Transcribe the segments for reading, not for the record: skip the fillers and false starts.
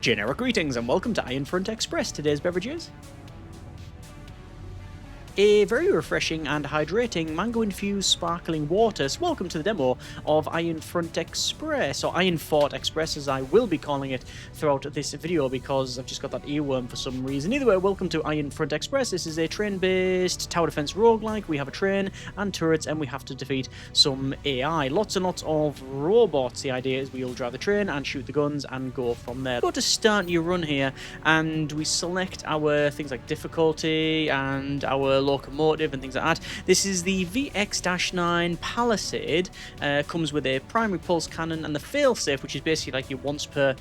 Generic greetings and welcome to Ironfront Express. Today's beverages: a very refreshing and hydrating mango-infused sparkling water. So welcome to the demo of Ironfront Express, or Ironfort Express as I will be calling it throughout this video because I've just got that earworm for some reason. Either way, welcome to Ironfront Express. This is a train-based tower defense roguelike. We have a train and turrets and we have to defeat some AI. Lots and lots of robots. The idea is we'll drive the train and shoot the guns and go from there. Go to start your run here and we select our things like difficulty and our locomotive and things like that. This is the VX-9 Palisade. Comes with a primary pulse cannon and the failsafe, which is basically like your once per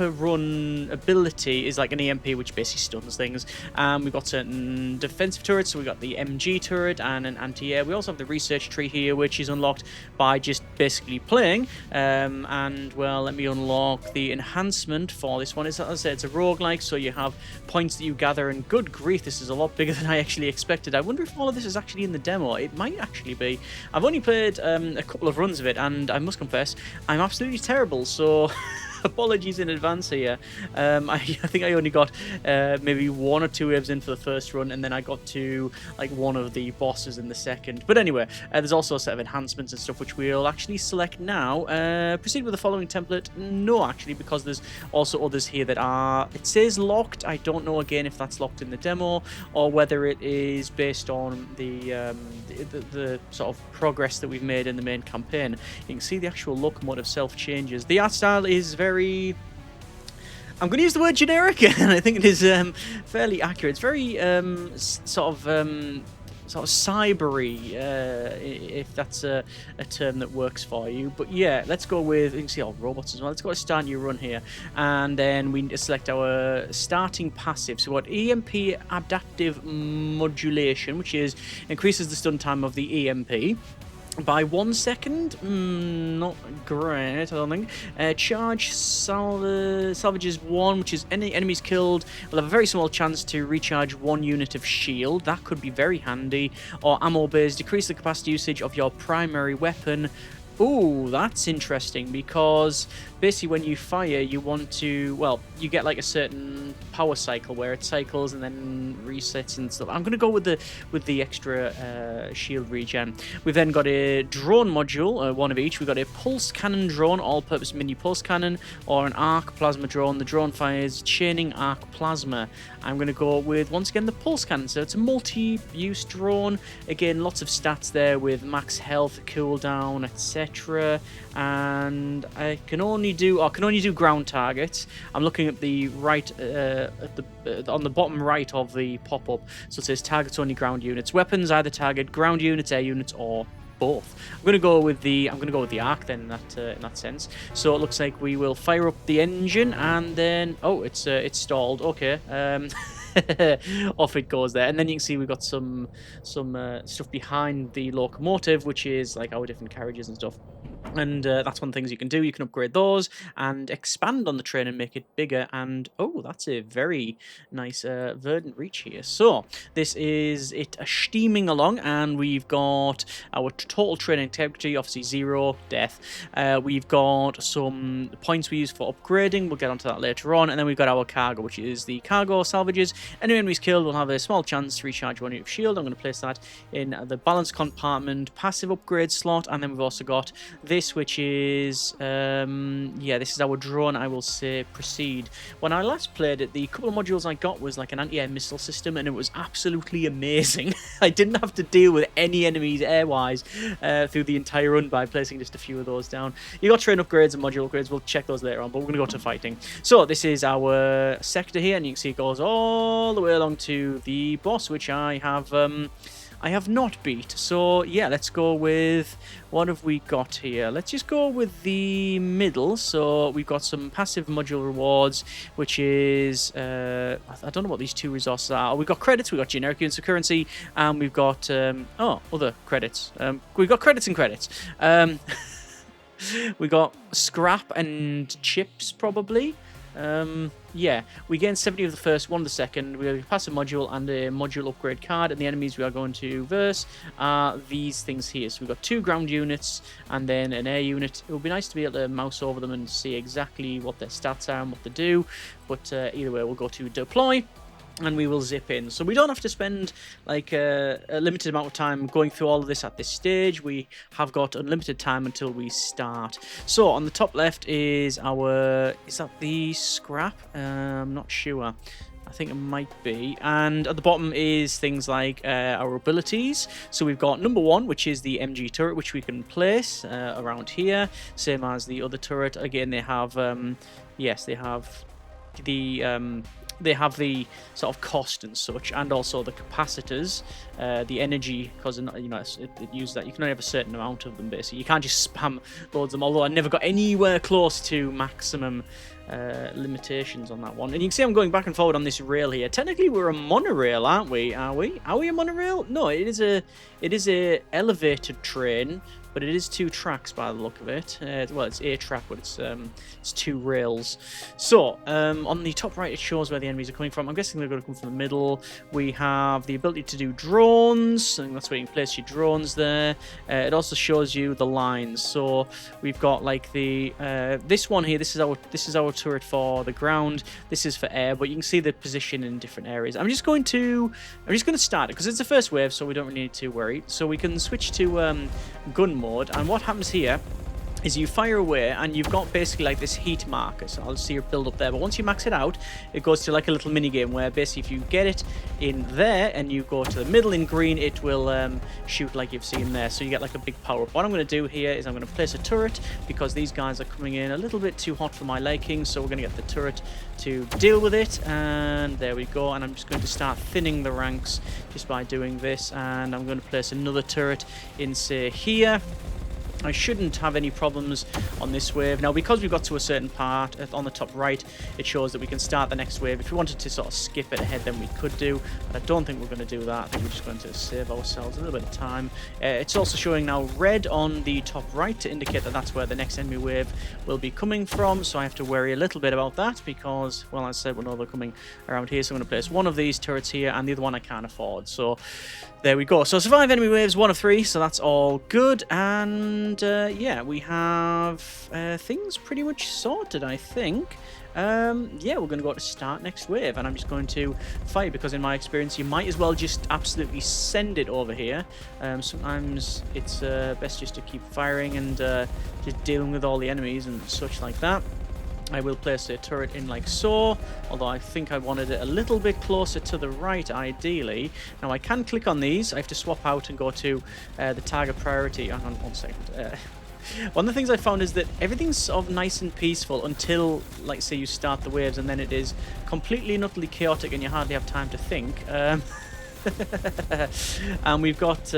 run ability is like an EMP, which basically stuns things. We've got certain defensive turrets, so we've got the MG turret and an anti-air. We also have the research tree here, which is unlocked by just basically playing. And well, let me unlock the enhancement for this one. As I said, it's a roguelike, so you have points that you gather, and good grief, this is a lot bigger than I actually expected. I wonder if all of this is actually in the demo. It might actually be. I've only played a couple of runs of it, and I must confess, I'm absolutely terrible, so apologies in advance here. I think I only got maybe one or two waves in for the first run, and then I got to like one of the bosses in the second. But anyway, there's also a set of enhancements and stuff which we'll actually select now. Proceed with the following template. No, actually, because there's also others here that are, it says locked. I don't know again if that's locked in the demo or whether it is based on the sort of progress that we've made in the main campaign. You can see the actual locomotive self changes. The art style is very, I'm going to use the word generic, and I think it is fairly accurate. It's very sort of cybery, if that's a term that works for you. But yeah, let's go with, you can see all robots as well. Let's go to start new run here, and then we need to select our starting passive. So what, EMP adaptive modulation, which is increases the stun time of the EMP by 1 second. Not great, I don't think. Charge salvages 1, which is any enemies killed will have a very small chance to recharge 1 unit of shield. That could be very handy. Or ammo base, decrease the capacity usage of your primary weapon. Ooh, that's interesting, because basically when you fire, you want to, well, you get like a certain power cycle where it cycles and then resets and stuff. I'm going to go with the extra shield regen. We've then got a drone module, one of each. We've got a pulse cannon drone, all-purpose mini pulse cannon, or an arc plasma drone. The drone fires chaining arc plasma. I'm going to go with, once again, the pulse cannon. So it's a multi-use drone. Again, lots of stats there with max health, cooldown, etc. And I can only do ground targets. I'm looking at the right, on the bottom right of the pop-up. So it says targets only ground units. Weapons either target ground units, air units, or both. I'm going to go with the arc then in that sense. So it looks like we will fire up the engine and then, oh, it's stalled. Okay. Off it goes there, and then you can see we've got some stuff behind the locomotive, which is like our different carriages and stuff. And that's one of the things you can do. You can upgrade those and expand on the train and make it bigger. And oh, that's a very nice verdant reach here. So this is it steaming along, and we've got our total train integrity, obviously 0, death. We've got some points we use for upgrading. We'll get onto that later on. And then we've got our cargo, which is the cargo salvages. Any enemies killed will have a small chance to recharge 1 unit of shield. I'm going to place that in the balance compartment passive upgrade slot. And then we've also got this, which is yeah, this is our drone. I will say proceed. When I last played it, the couple of modules I got was like an anti-air missile system, and it was absolutely amazing. I didn't have to deal with any enemies air-wise through the entire run by placing just a few of those down. You got train upgrades and module upgrades. We'll check those later on, but we're going to go to fighting. So this is our sector here, and you can see it goes all the way along to the boss, which I have not beat. So yeah, let's go with, what have we got here? Let's just go with the middle. So we've got some passive module rewards, which is I don't know what these two resources are. We've got credits, we've got generic units of currency, and we've got other credits. We've got credits and credits. We got scrap and chips, probably. Yeah, we gain 70 of the first, 1 of the second. We have a passive module and a module upgrade card, and the enemies we are going to verse are these things here. So we've got 2 ground units and then an air unit. It would be nice to be able to mouse over them and see exactly what their stats are and what they do, but either way, we'll go to deploy. And we will zip in. So we don't have to spend like a limited amount of time going through all of this at this stage. We have got unlimited time until we start. So on the top left is our... Is that the scrap? I'm not sure. I think it might be. And at the bottom is things like our abilities. So we've got number 1, which is the MG turret, which we can place around here. Same as the other turret. Again, they have... yes, they have the... they have the sort of cost and such, and also the capacitors, the energy, because you know it uses that. You can only have a certain amount of them. Basically, you can't just spam loads of them. Although I never got anywhere close to maximum limitations on that one. And you can see I'm going back and forward on this rail here. Technically, we're a monorail, aren't we? Are we? Are we a monorail? No, it is a elevated train. But it is 2 tracks by the look of it. Well, it's a track, but it's 2 rails. So, on the top right, it shows where the enemies are coming from. I'm guessing they're going to come from the middle. We have the ability to do drones, and that's where you can place your drones there. It also shows you the lines. So we've got like the this one here. This is our turret for the ground. This is for air, but you can see the position in different areas. I'm just going to start it because it's the first wave, so we don't really need to worry. So we can switch to gun mode, and what happens here is you fire away and you've got basically like this heat marker, so I'll see your build up there, but once you max it out it goes to like a little mini game where basically if you get it in there and you go to the middle in green, it will shoot like you've seen there, so you get like a big power up. What I'm going to do here is I'm going to place a turret because these guys are coming in a little bit too hot for my liking, so we're going to get the turret to deal with it, and there we go. And I'm just going to start thinning the ranks just by doing this, and I'm going to place another turret in, say, here. I shouldn't have any problems on this wave. Now, because we've got to a certain part on the top right, it shows that we can start the next wave. If we wanted to sort of skip it ahead, then we could do. But I don't think we're going to do that. I think we're just going to save ourselves a little bit of time. It's also showing now red on the top right to indicate that that's where the next enemy wave will be coming from. So I have to worry a little bit about that because, well, as I said, we know they're coming around here. So I'm going to place one of these turrets here and the other one I can't afford. So there we go. So survive enemy waves 1 of 3. So that's all good. And yeah, we have things pretty much sorted, I think. Yeah, we're going to go to start next wave, and I'm just going to fire because in my experience you might as well just absolutely send it over here. Sometimes it's best just to keep firing and just dealing with all the enemies and such like that. I will place a turret in like so, although I think I wanted it a little bit closer to the right, ideally. Now, I can click on these. I have to swap out and go to the target priority. Hang on 1 second. One of the things I found is that everything's sort of nice and peaceful until, like, say you start the waves, and then it is completely and utterly chaotic and you hardly have time to think. And we've got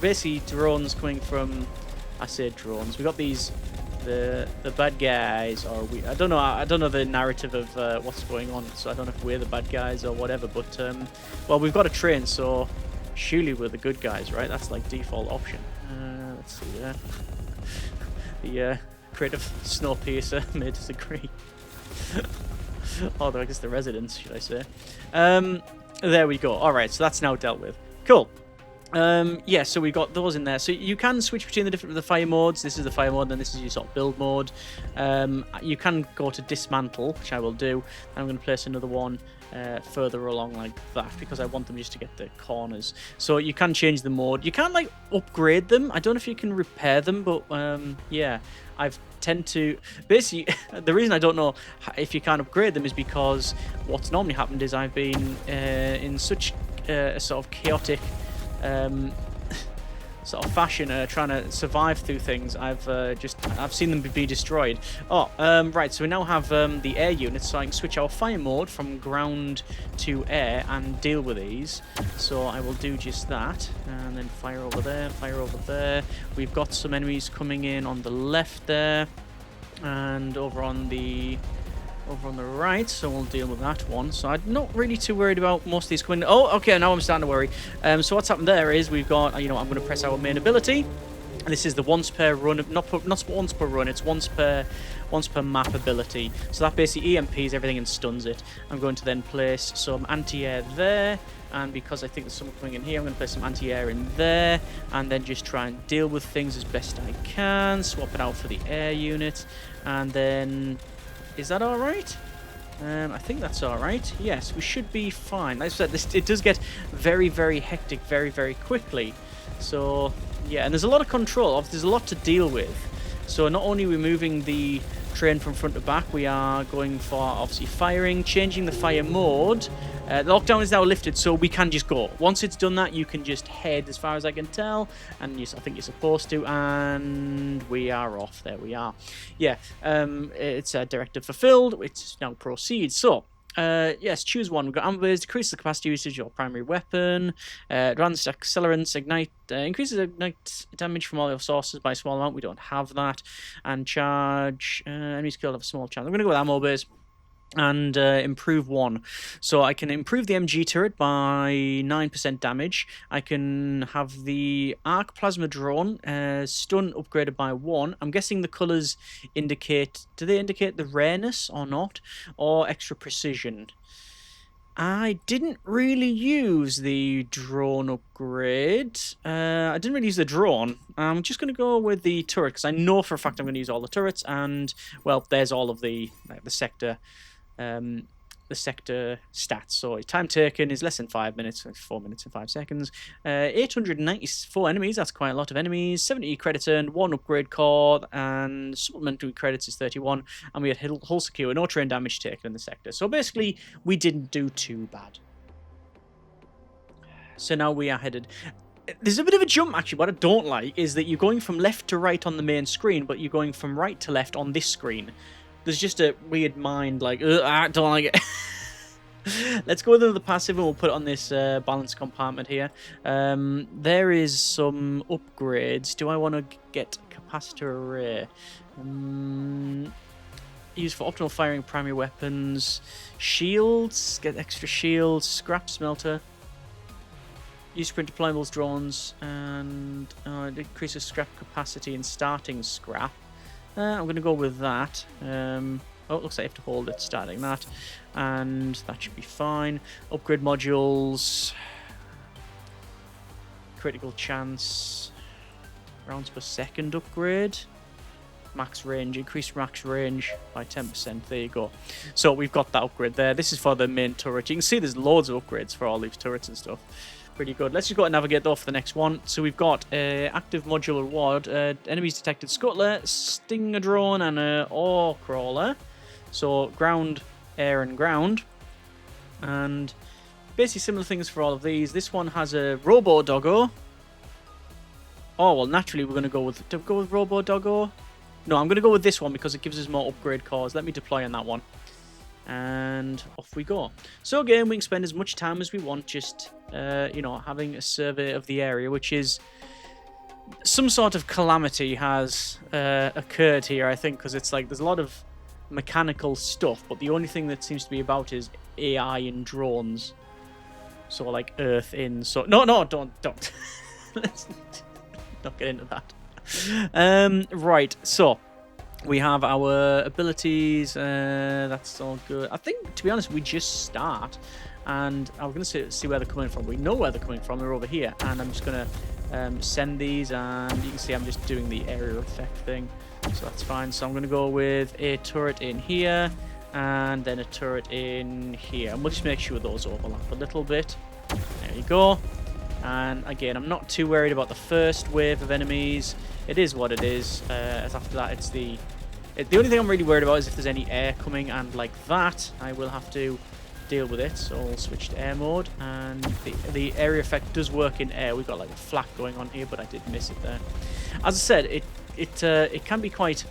basically drones coming from... I say drones. We've got these... The bad guys, or I don't know the narrative of what's going on, so I don't know if we're the bad guys or whatever, but well, we've got a train, so surely we're the good guys, right? That's like default option. Let's see there. The creative Snowpiercer may disagree. Although I guess the residents, should I say. There we go. Alright, so that's now dealt with. Cool. Yeah, so we've got those in there. So you can switch between the fire modes. This is the fire mode, and this is your sort of build mode. You can go to dismantle, which I will do. And I'm going to place another one further along like that because I want them just to get the corners. So you can change the mode. You can't like upgrade them. I don't know if you can repair them, but yeah, I've tend to basically the reason I don't know if you can't upgrade them is because what's normally happened is I've been in such a sort of chaotic sort of fashion trying to survive through things. I've seen them be destroyed. Right, so we now have the air units, so I can switch our fire mode from ground to air and deal with these. So I will do just that, and then fire over there, fire over there. We've got some enemies coming in on the left there, and over on the right, so we'll deal with that one. So I'm not really too worried about most of these coming. Oh, okay, now I'm starting to worry. So what's happened there is we've got, I'm going to press our main ability, And this is the once per run, not once per run, it's once per map ability. So that basically EMPs everything and stuns it. I'm going to then place some anti-air there, and because I think there's someone coming in here, I'm going to place some anti-air in there, and then just try and deal with things as best I can. Swap it out for the air unit, and then... Is that alright? I think that's alright. Yes, we should be fine. Like I said, it does get very, very hectic very, very quickly. So... yeah, and there's a lot of control. There's a lot to deal with. So not only are we moving the train from front to back, we are going for, obviously, firing, changing the fire mode. The lockdown is now lifted, so we can just go. Once it's done that, you can just head, as far as I can tell, and I think you're supposed to, and we are off. There we are. Yeah, it's a directive fulfilled. It's now proceed. So... yes, choose one. We've got ambers, decrease the capacity usage of your primary weapon, advanced accelerants, ignite, increases ignite damage from all your sources by a small amount. We don't have that. And charge, enemies killed have a small chance. I'm going to go with ammo base. And improve one. So I can improve the MG turret by 9% damage. I can have the arc plasma drone stun upgraded by 1. I'm guessing the colours indicate... do they indicate the rareness or not? Or extra precision? I didn't really use the drone upgrade. I didn't really use the drone. I'm just going to go with the turret, because I know for a fact I'm going to use all the turrets. And, well, there's all of the sector... the sector stats. So time taken is less than 5 minutes, 4 minutes and 5 seconds. 894 enemies, that's quite a lot of enemies. 70 credits earned, 1 upgrade core, and supplementary credits is 31. And we had hull secure, no train damage taken in the sector. So basically, we didn't do too bad. So now we are headed... There's a bit of a jump, actually. What I don't like is that you're going from left to right on the main screen, but you're going from right to left on this screen. There's just a weird mind, like, I don't like it. Let's go with the passive, and we'll put it on this balance compartment here. There is some upgrades. Do I want to get capacitor array? Used for optimal firing primary weapons. Shields, get extra shields. Scrap smelter. Use sprint deployables, drones, and it increases scrap capacity and starting scrap. I'm going to go with that. Oh, it looks like I have to hold it starting that. And that should be fine. Upgrade modules. Critical chance. Rounds per second upgrade. Max range. Increase max range by 10%. There you go. So we've got that upgrade there. This is for the main turret. You can see there's loads of upgrades for all these turrets and stuff. Pretty good. Let's just go and navigate though for the next one. So we've got active module reward, enemies detected scuttler, stinger drone, and ore crawler. So ground, air, and ground. And basically similar things for all of these. This one has a robo doggo. Oh well, naturally we're going to go with. Do we go with robo doggo? No, I'm going to go with this one because it gives us more upgrade cores. Let me deploy on that one. And off we go. So again, we can spend as much time as we want just, you know, having a survey of the area, which is some sort of calamity has occurred here, I think, because it's like there's a lot of mechanical stuff, but the only thing that seems to be about is AI and drones. So like Earth in. So no, don't. Let's not get into that. Right. So. We have our abilities, that's all good. I think, to be honest, we just start, and I'm going to see where they're coming from. We know where they're coming from, they're over here, and I'm just going to send these, and you can see I'm just doing the area effect thing, so that's fine. So I'm going to go with a turret in here, and then a turret in here, and we'll just make sure those overlap a little bit. There you go. And again, I'm not too worried about the first wave of enemies. It is what it is. As after that, it's the only thing I'm really worried about is if there's any air coming, and like that, I will have to deal with it. So I'll switch to air mode, and the area effect does work in air. We've got like a flak going on here, but I did miss it there. As I said, it can be quite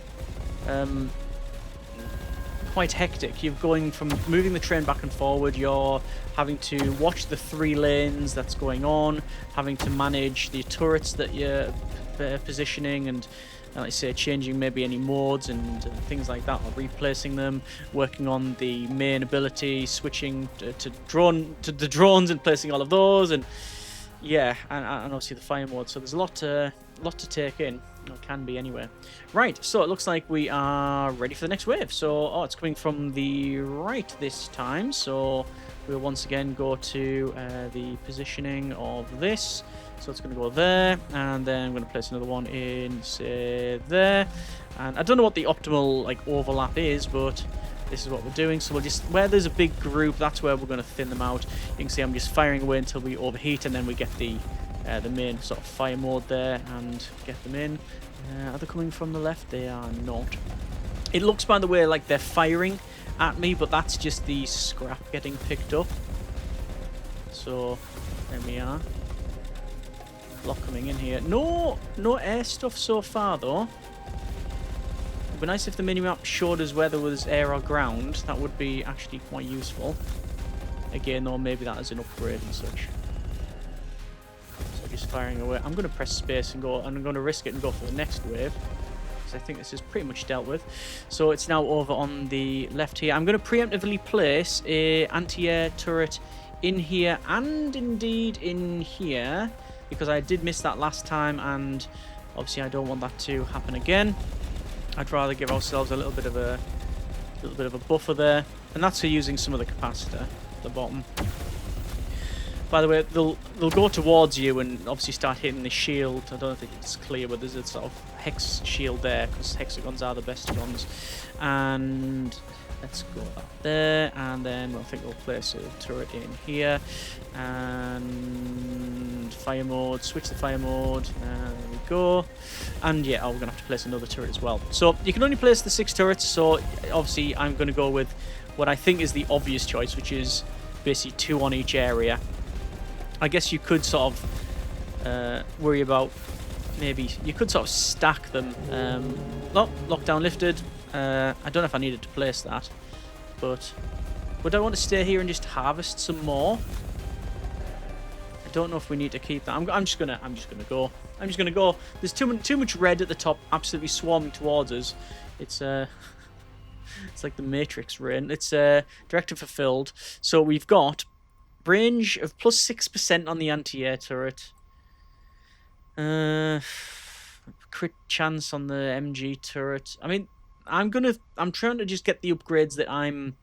hectic. You're going from moving the train back and forward. You're having to watch the 3 lanes that's going on, having to manage the turrets that you're positioning, and like I say, changing maybe any modes and things like that, or replacing them, working on the main ability, switching to the drones and placing all of those, and Yeah, and obviously the fire mode. So there's a lot to take in. Or can be anyway. Right, so it looks like we are ready for the next wave. So, oh, it's coming from the right this time. So we'll once again go to the positioning of this. So it's going to go there, and then I'm going to place another one in, say, there. And I don't know what the optimal like overlap is, but this is what we're doing. So we'll just, where there's a big group, that's where we're going to thin them out. You can see I'm just firing away until we overheat, and then we get the main sort of fire mode there and get them in. Are they coming from the left? They are not. It looks, by the way, like they're firing at me, but that's just the scrap getting picked up. So there we are. Block coming in here. No air stuff so far though. It'd be nice if the minimap showed us whether there was air or ground. That would be actually quite useful. Again though, maybe that is an upgrade and such. So just firing away. I'm going to press space and go, and I'm going to risk it and go for the next wave, because I think this is pretty much dealt with. So it's now over on the left here. I'm going to preemptively place a anti-air turret in here and indeed in here, because I did miss that last time, and obviously I don't want that to happen again. I'd rather give ourselves a little bit of a buffer there, and that's for using some of the capacitor at the bottom. By the way, they'll go towards you and obviously start hitting the shield. I don't think it's clear, but there's a sort of hex shield there, because hexagons are the best ones. And let's go up there, and then I think we'll place a turret in here. And fire mode, switch the fire mode, and there we go. And yeah, we're going to have to place another turret as well. So you can only place the 6 turrets, so obviously I'm going to go with what I think is the obvious choice, which is basically 2 on each area. I guess you could sort of worry about, maybe you could sort of stack them. Oh, lockdown lifted. I don't know if I needed to place that, but would I want to stay here and just harvest some more? I don't know if we need to keep that. I'm just gonna go. There's too much red at the top, absolutely swarming towards us. It's it's like the Matrix rain. It's directive fulfilled. So we've got range of plus 6% on the anti-air turret. Crit chance on the MG turret. I mean, I'm trying to just get the upgrades that I'm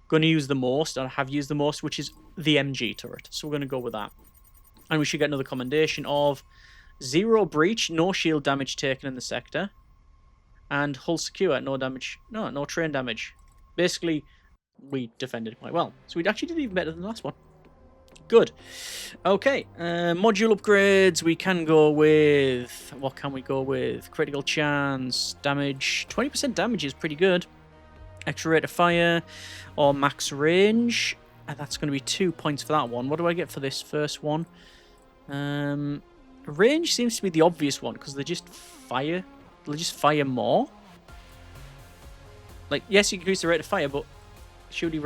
going to use the most, or have used the most, which is the MG turret. So we're going to go with that. And we should get another commendation of 0 breach, no shield damage taken in the sector. And hull secure, no damage, no train damage. Basically, we defended quite well. So we actually did even better than the last one. Good. Okay, module upgrades. We can go with, what can we go with? Critical chance, damage. 20% damage is pretty good. Extra rate of fire, or max range. And that's going to be 2 points for that one. What do I get for this first one? Range seems to be the obvious one, because they just fire more. Like, yes, you increase the rate of fire, but shooting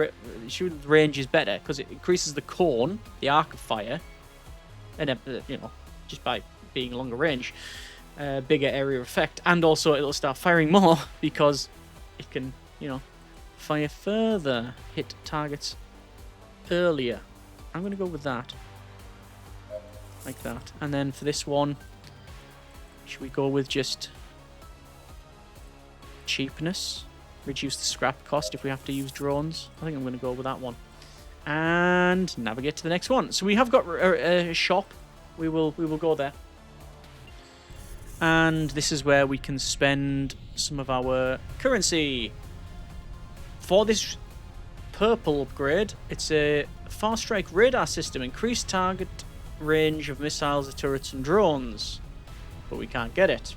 range is better, because it increases the cone, the arc of fire, and just by being longer range, bigger area of effect, and also it'll start firing more because it can, fire further, hit targets earlier. I'm going to go with that, like that. And then for this one, should we go with just cheapness? Reduce the scrap cost if we have to use drones. I think I'm going to go with that one. And navigate to the next one. So we have got a shop. We will go there. And this is where we can spend some of our currency. For this purple upgrade, it's a far strike radar system. Increased target range of missiles, turrets, and drones. But we can't get it.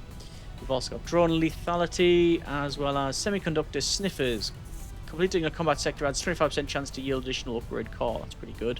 We've also got drone lethality, as well as semiconductor sniffers. Completing a combat sector adds 25% chance to yield additional upgrade core. That's pretty good.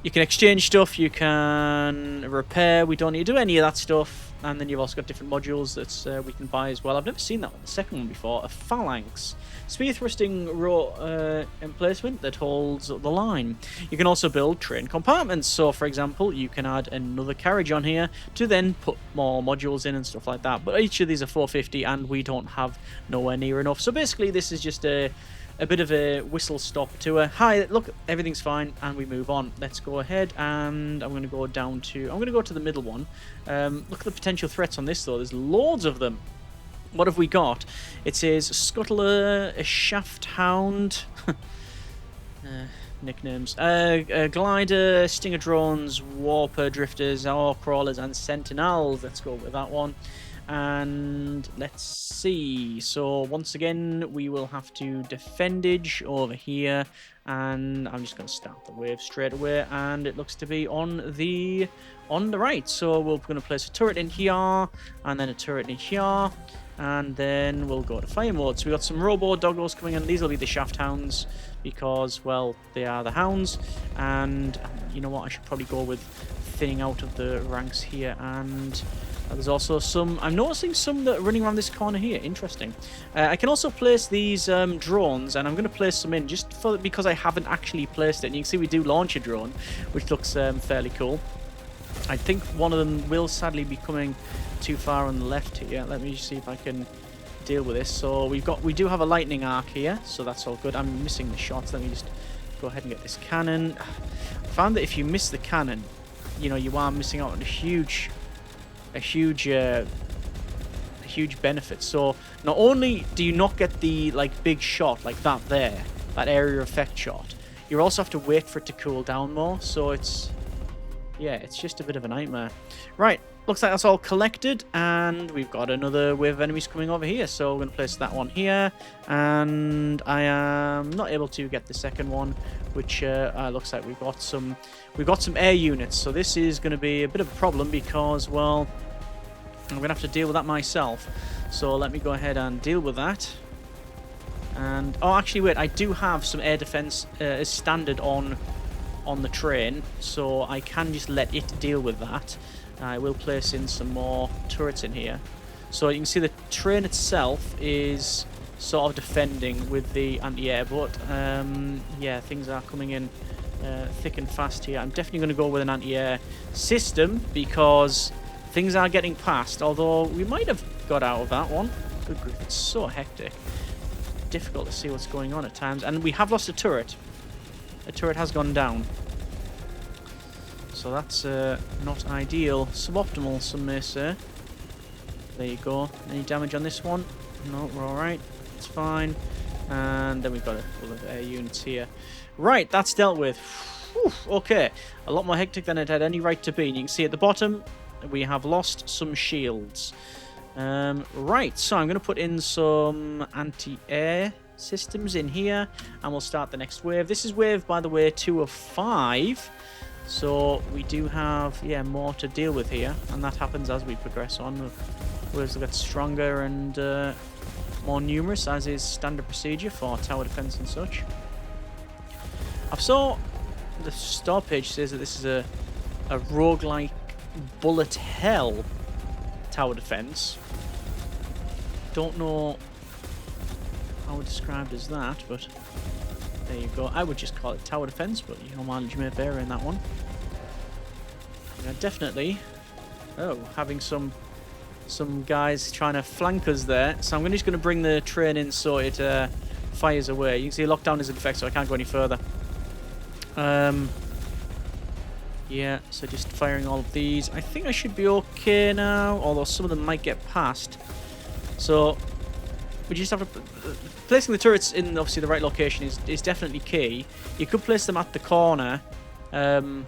You can exchange stuff, you can repair. We don't need to do any of that stuff. And then you've also got different modules that we can buy as well. I've never seen that one, the second one before. A phalanx. Spear thrusting row emplacement that holds the line. You can also build train compartments. So, for example, you can add another carriage on here to then put more modules in and stuff like that. But each of these are 450 and we don't have nowhere near enough. So basically, this is just a a bit of a whistle-stop tour. Hi, look, everything's fine, and we move on. Let's go ahead, and I'm going to go down to... I'm going to go to the middle one. Look at the potential threats on this, though. There's loads of them. What have we got? It says Scuttler, a Shaft Hound... nicknames. Glider, Stinger Drones, Warper, Drifters, Ore Crawlers, and Sentinels. Let's go with that one. And let's see. So once again, we will have to defendage over here. And I'm just going to start the wave straight away. And it looks to be on the right. So we're going to place a turret in here, and then a turret in here. And then we'll go to fire mode. So we've got some robo doggos coming in. These will be the shaft hounds because, well, they are the hounds. And you know what? I should probably go with thinning out of the ranks here. And there's also some... I'm noticing some that are running around this corner here. Interesting. I can also place these drones, and I'm going to place some in just because I haven't actually placed it. And you can see we do launch a drone, which looks fairly cool. I think one of them will sadly be coming too far on the left here. Let me just see if I can deal with this. So we do have a lightning arc here, so that's all good. I'm missing the shots. Let me just go ahead and get this cannon. I found that if you miss the cannon, you know, you are missing out on a huge benefit. So not only do you not get the big shot like that there, that area effect shot, you also have to wait for it to cool down more. So it's just a bit of a nightmare. Right, looks like that's all collected, and we've got another wave of enemies coming over here. So we're going to place that one here, and I am not able to get the second one, which looks like we've got some air units. So this is going to be a bit of a problem because, well, I'm going to have to deal with that myself. So let me go ahead and deal with that. And oh, actually, wait, I do have some air defense as standard on the train, so I can just let it deal with that. I will place in some more turrets in here. So you can see the train itself is sort of defending with the anti-air, but yeah, things are coming in thick and fast here. I'm definitely going to go with an anti-air system because things are getting past, although we might have got out of that one. Good grief, it's so hectic. Difficult to see what's going on at times. And we have lost a turret. A turret has gone down. So that's not ideal. Suboptimal, some may say. There you go. Any damage on this one? No, we're alright. It's fine. And then we've got a couple of air units here. Right, that's dealt with. Whew, okay. A lot more hectic than it had any right to be. And you can see at the bottom, we have lost some shields. Right, so I'm going to put in some anti-air systems in here, and we'll start the next wave. This is wave, by the way, 2 of 5. So we do have, yeah, more to deal with here, and that happens as we progress on. The waves will get stronger and more numerous, as is standard procedure for tower defense and such. I saw the store page says that this is a roguelike bullet hell tower defense. Don't know how described as that, but there you go. I would just call it tower defense, but your mileage may vary in that one. Yeah, definitely. Oh, having some guys trying to flank us there. So I'm just going to bring the train in so it fires away. You can see lockdown is in effect, so I can't go any further. Yeah, so just firing all of these. I think I should be okay now, although some of them might get past. So we just have to... Placing the turrets in, obviously, the right location is definitely key. You could place them at the corner, and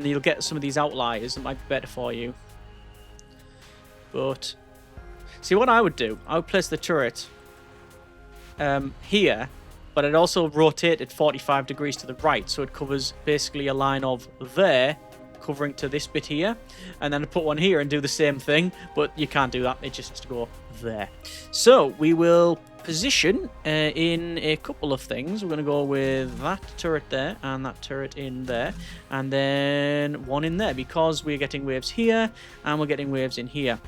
you'll get some of these outliers that might be better for you. But, see, what I would do, I would place the turret here, but I'd also rotate it 45 degrees to the right, so it covers basically a line of there, covering to this bit here, and then I'd put one here and do the same thing, but you can't do that, it just has to go there. So, we will position in a couple of things. We're going to go with that turret there, and that turret in there, and then one in there, because we're getting waves here, and we're getting waves in here.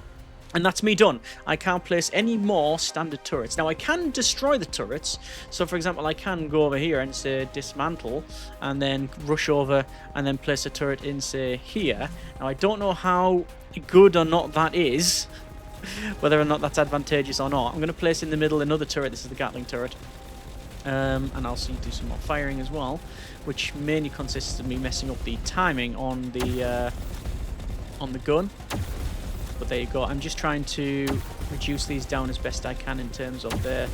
And that's me done. I can't place any more standard turrets. Now, I can destroy the turrets. So, for example, I can go over here and say dismantle, and then rush over and then place a turret in, say, here. Now, I don't know how good or not that is, whether or not that's advantageous or not. I'm going to place in the middle another turret. This is the Gatling turret. And I'll do some more firing as well, which mainly consists of me messing up the timing on the gun. But there you go. I'm just trying to reduce these down as best I can in terms of the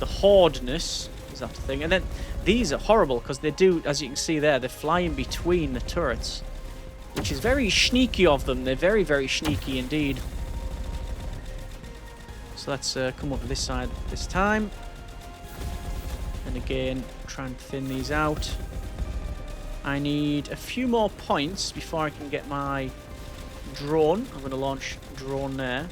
hardness. Is that the thing? And then these are horrible because they do, as you can see there, they fly in between the turrets, which is very sneaky of them. They're very, very sneaky indeed. So let's come up to this side this time. And again, try and thin these out. I need a few more points before I can get my drone. I'm going to launch drone there.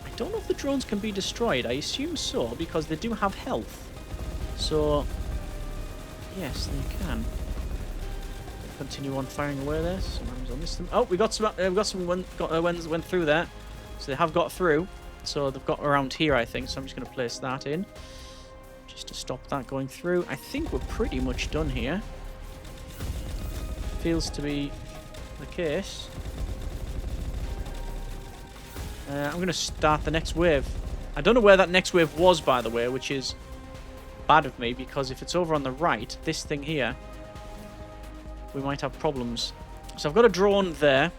I don't know if the drones can be destroyed. I assume so, because they do have health. So, yes, they can. Continue on firing away there. Sometimes I missed them. Oh, we got some went through there. So they have got through. So they've got around here, I think. So I'm just going to place that in, just to stop that going through. I think we're pretty much done here. Feels to be the case. I'm going to start the next wave. I don't know where that next wave was, by the way, which is bad of me, because if it's over on the right, this thing here, we might have problems. So I've got a drone there.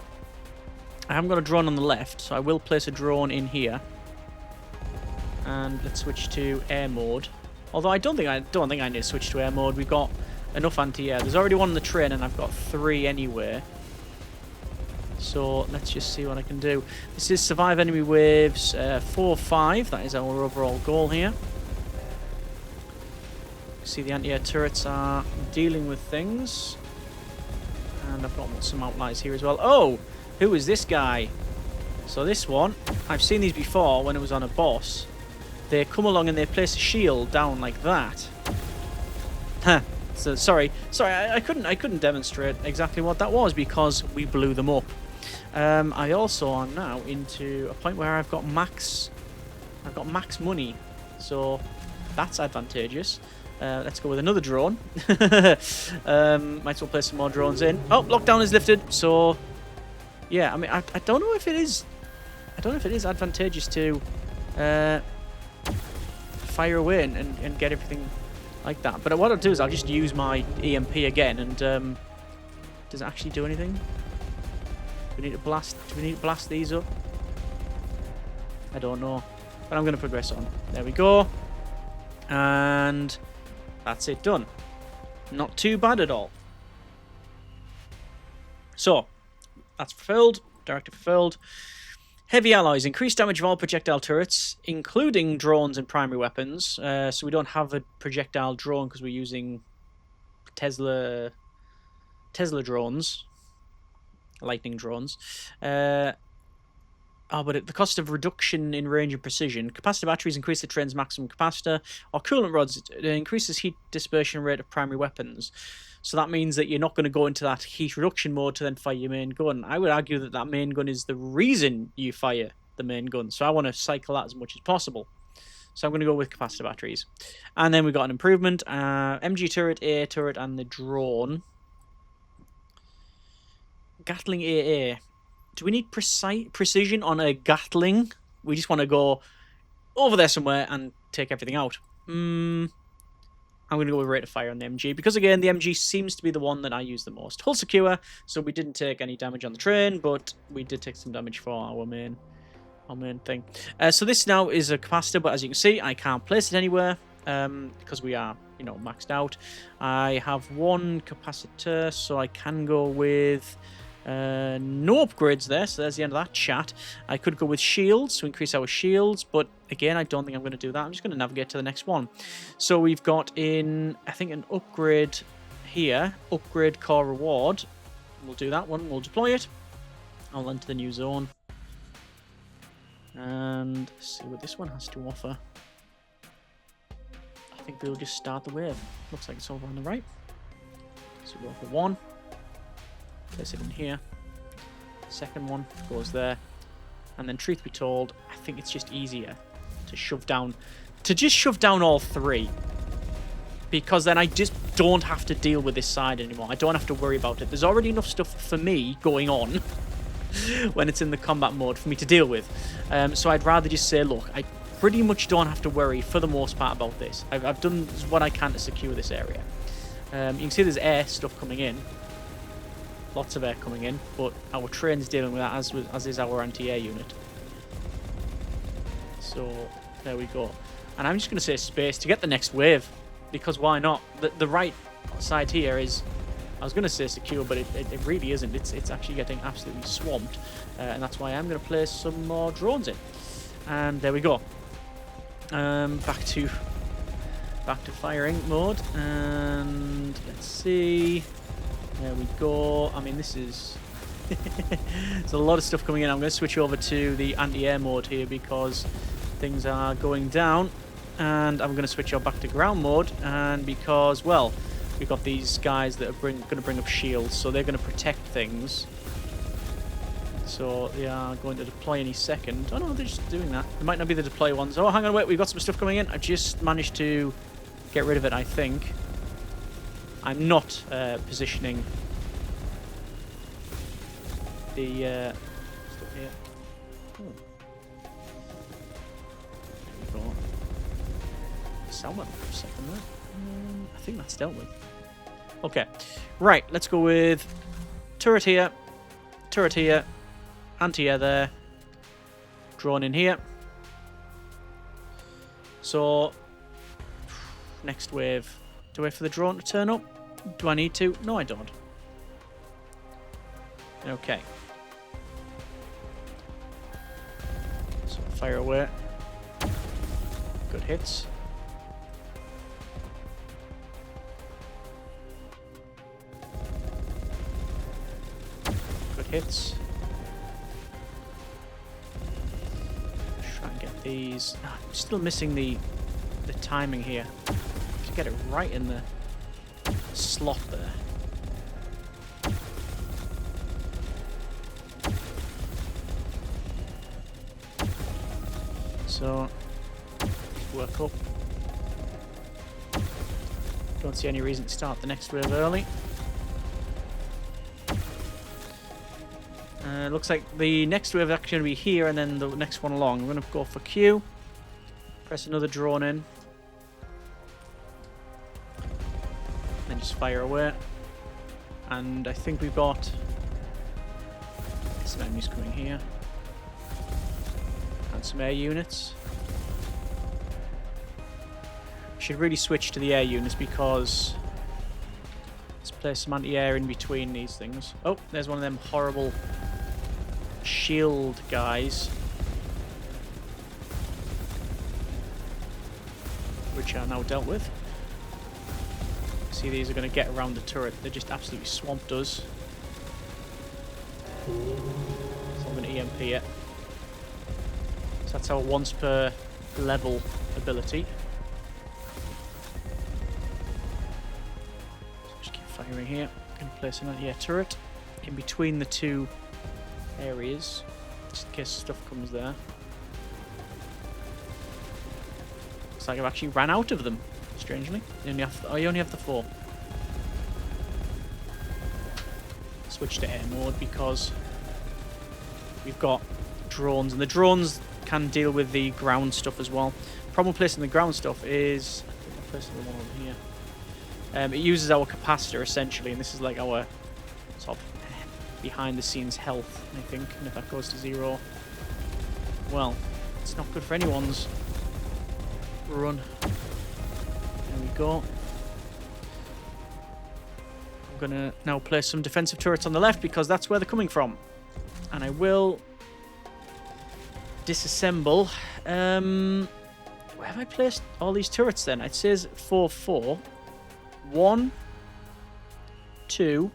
I haven't got a drone on the left, so I will place a drone in here. And let's switch to air mode. Although I don't think I need to switch to air mode. We've got enough anti-air. There's already one on the train, and I've got 3 anyway. So let's just see what I can do. This is survive enemy waves 4-5. That is our overall goal here. See, the anti-air turrets are dealing with things. And I've got some outliers here as well. Oh! Who is this guy? So this one, I've seen these before when it was on a boss. They come along and they place a shield down like that. Huh. So sorry, I couldn't demonstrate exactly what that was because we blew them up. I also am now into a point where I've got max money, so that's advantageous. Let's go with another drone. Might as well place some more drones in. Oh, lockdown is lifted. So yeah, I mean, I don't know if it is. I don't know if it is advantageous to fire away and get everything like that. But what I'll do is I'll just use my EMP again. And does it actually do anything? Do we need to blast these up? I don't know. But I'm going to progress on. There we go. And that's it done. Not too bad at all. So that's fulfilled. Directive fulfilled. Heavy alloys. Increased damage of all projectile turrets, including drones and primary weapons. So we don't have a projectile drone because we're using Tesla drones. Lightning drones. But the cost of reduction in range and precision. Capacitor batteries increase the train's maximum capacitor. Or coolant rods increases heat dispersion rate of primary weapons. So that means that you're not going to go into that heat reduction mode to then fire your main gun. I would argue that that main gun is the reason you fire the main gun. So I want to cycle that as much as possible. So I'm going to go with capacitor batteries. And then we've got an improvement. MG turret, AA turret, and the drone. Gatling AA. Do we need precision on a Gatling? We just want to go over there somewhere and take everything out. I'm going to go with rate of fire on the MG. Because, again, the MG seems to be the one that I use the most. Hull secure, so we didn't take any damage on the train, but we did take some damage for our main thing. So this now is a capacitor, but as you can see, I can't place it anywhere because we are, maxed out. I have one capacitor, so I can go with... no upgrades there, so there's the end of that chat. I could go with shields to increase our shields, but again, I don't think I'm going to do that. I'm just going to navigate to the next one. So we've got I think, an upgrade here. Upgrade core reward. We'll do that one. We'll deploy it. I'll enter the new zone. And see what this one has to offer. I think we'll just start the wave. Looks like it's over on the right. So we'll go for one. Place it in here. Second one goes there. And then, truth be told, I think it's just easier to shove down all 3. Because then I just don't have to deal with this side anymore. I don't have to worry about it. There's already enough stuff for me going on when it's in the combat mode for me to deal with. So I'd rather just say, look, pretty much don't have to worry for the most part about this. I've done what I can to secure this area. You can see there's air stuff coming in. Lots of air coming in, but our train's dealing with that, as is our anti-air unit. So, there we go. And I'm just going to say space to get the next wave, because why not? The right side here is, I was going to say secure, but it really isn't. It's actually getting absolutely swamped, and that's why I'm going to place some more drones in. And there we go. Back to firing mode, and let's see. There we go. I mean, this is there's a lot of stuff coming in. I'm going to switch over to the anti-air mode here because things are going down, and I'm going to switch over back to ground mode, and because, well, we've got these guys that are going to bring up shields, so they're going to protect things. So they are going to deploy any second. Oh no, they're just doing that. It might not be the deploy ones. Oh, hang on, wait, we've got some stuff coming in. I just managed to get rid of it, I think. I'm not positioning the stuff here. Oh. There we go. Sound went for a second there. I think that's dealt with. Okay. Right, let's go with turret here, anti-air there, drone in here. So, next wave. Do I wait for the drone to turn up? Do I need to? No, I don't. Okay. So, fire away. Good hits. Good hits. Try and get these. Oh, I'm still missing the timing here. To get it right in the slot there. So, work up. Don't see any reason to start the next wave early. Looks like the next wave is actually going to be here, and then the next one along. I'm going to go for Q. Press another drone in. Then just fire away. And I think we've got some enemies coming here. And some air units. Should really switch to the air units because let's place some anti-air in between these things. Oh, there's one of them horrible shield guys, which are now dealt with. See, these are going to get around the turret. They just absolutely swamped us. So I'm going to EMP it. So that's our once per level ability. So just keep firing here. Going to place an anti-air turret in between the two areas, just in case stuff comes there. Looks like I've actually ran out of them, strangely. You only have the 4. Switch to air mode because we've got drones, and the drones can deal with the ground stuff as well. Problem with placing the ground stuff is, I think I'm placing the one over here. It uses our capacitor essentially, and this is like our sort of behind the scenes health, I think, and if that goes to 0, well, it's not good for anyone's run. There we go. I'm gonna now place some defensive turrets on the left because that's where they're coming from, and I will disassemble. Where have I placed all these turrets then? It says 4, 4. 1, 2,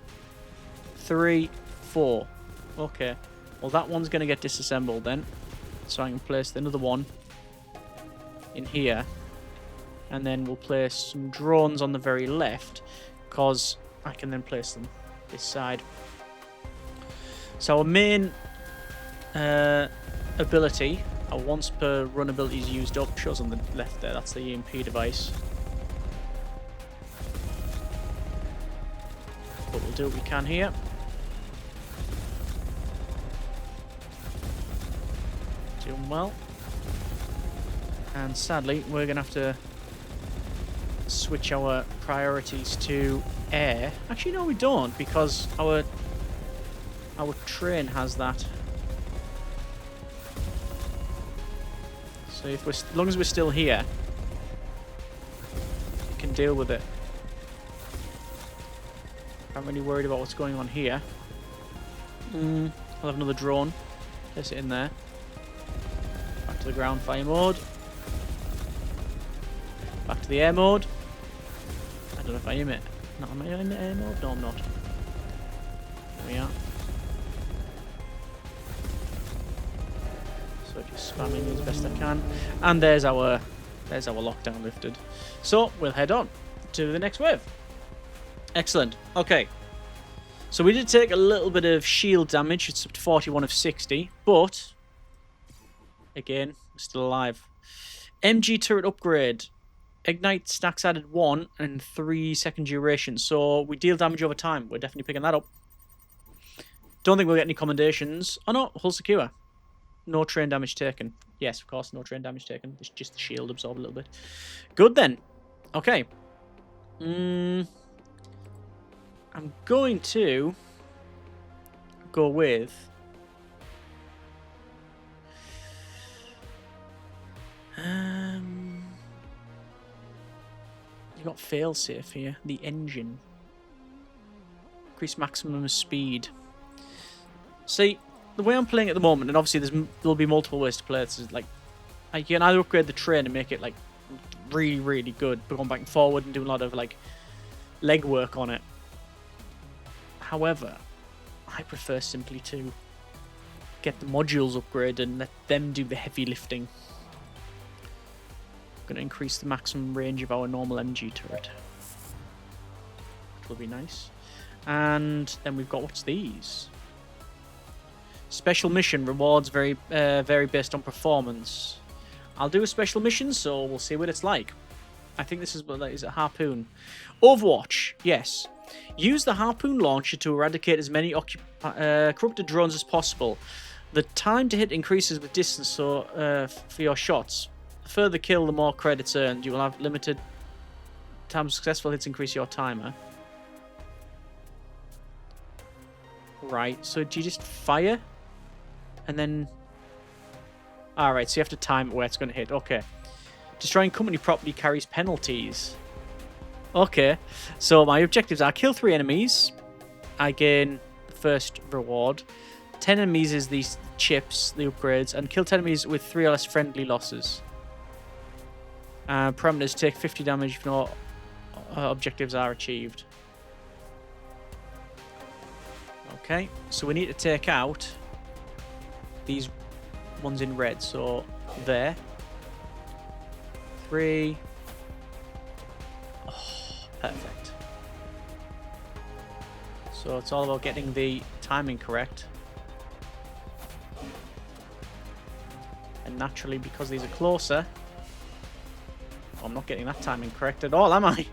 3, 4. Okay. Well, that one's going to get disassembled then. So I can place another one in here. And then we'll place some drones on the very left, because I can then place them this side. So our main ability, our once per run ability is used up. Shows on the left there. That's the EMP device. But we'll do what we can here. Doing well. And sadly, we're going to have to switch our priorities to air. Actually, no, we don't, because our train has that. So if we're, as long as we're still here, we can deal with it. I'm really worried about what's going on here. I'll have another drone. Place it in there. Back to the ground fire mode. Back to the air mode. I don't know if I am it. No, am I in the air mode? No, I'm not. There we are. So just spamming as best I can. And there's our lockdown lifted. So we'll head on to the next wave. Excellent. Okay. So we did take a little bit of shield damage. It's up to 41 of 60. But, again, we're still alive. MG turret upgrade. Ignite stacks added 1 and 3 second duration. So we deal damage over time. We're definitely picking that up. Don't think we'll get any commendations. Oh no, hull secure. No train damage taken. Yes, of course, no train damage taken. It's just the shield absorb a little bit. Good then. Okay. I'm going to go with you got failsafe here. The engine. Increase maximum speed. See, the way I'm playing at the moment, and obviously there'll be multiple ways to play this, is like you can either upgrade the train and make it like really, really good, going back and forward and doing a lot of like leg work on it. However, I prefer simply to get the modules upgraded and let them do the heavy lifting. I'm going to increase the maximum range of our normal MG turret, which will be nice. And then we've got, what's these? Special mission rewards vary based on performance. I'll do a special mission, so we'll see what it's like. I think this is what is a harpoon. Overwatch, yes. Use the harpoon launcher to eradicate as many corrupted drones as possible. The time to hit increases with distance, so for your shots. The further kill, the more credits earned. You will have limited time successful hits increase your timer. Right, so do you just fire? And then... Alright, so you have to time it where it's going to hit. Okay. Destroying company property carries penalties. Okay. So my objectives are kill 3 enemies. I gain the first reward. 10 enemies is these chips, the upgrades. And kill 10 enemies with 3 or less friendly losses. Parameters take 50 damage if no objectives are achieved. Okay. So we need to take out these ones in red. So there. 3. Oh, perfect. So it's all about getting the timing correct. And naturally, because these are closer, I'm not getting that timing correct at all, am I?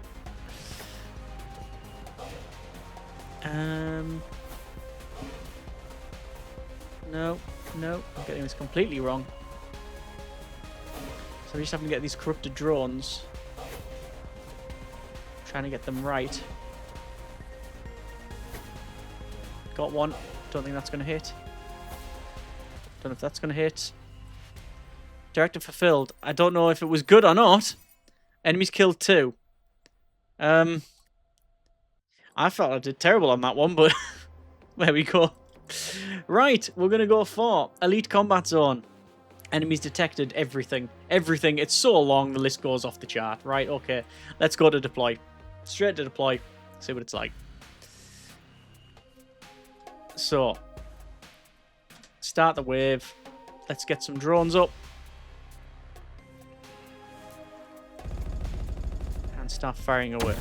No, I'm getting this completely wrong. So I'm just having to get these corrupted drones. Trying to get them right. Got one. Don't think that's going to hit. Don't know if that's going to hit. Directive fulfilled. I don't know if it was good or not. Enemies killed 2. I felt I did terrible on that one, but there we go. Right, we're going to go for Elite Combat Zone. Enemies detected, everything. Everything. It's so long, the list goes off the chart. Right, okay. Let's go to deploy. Straight to deploy. See what it's like. So, start the wave. Let's get some drones up. And start firing away.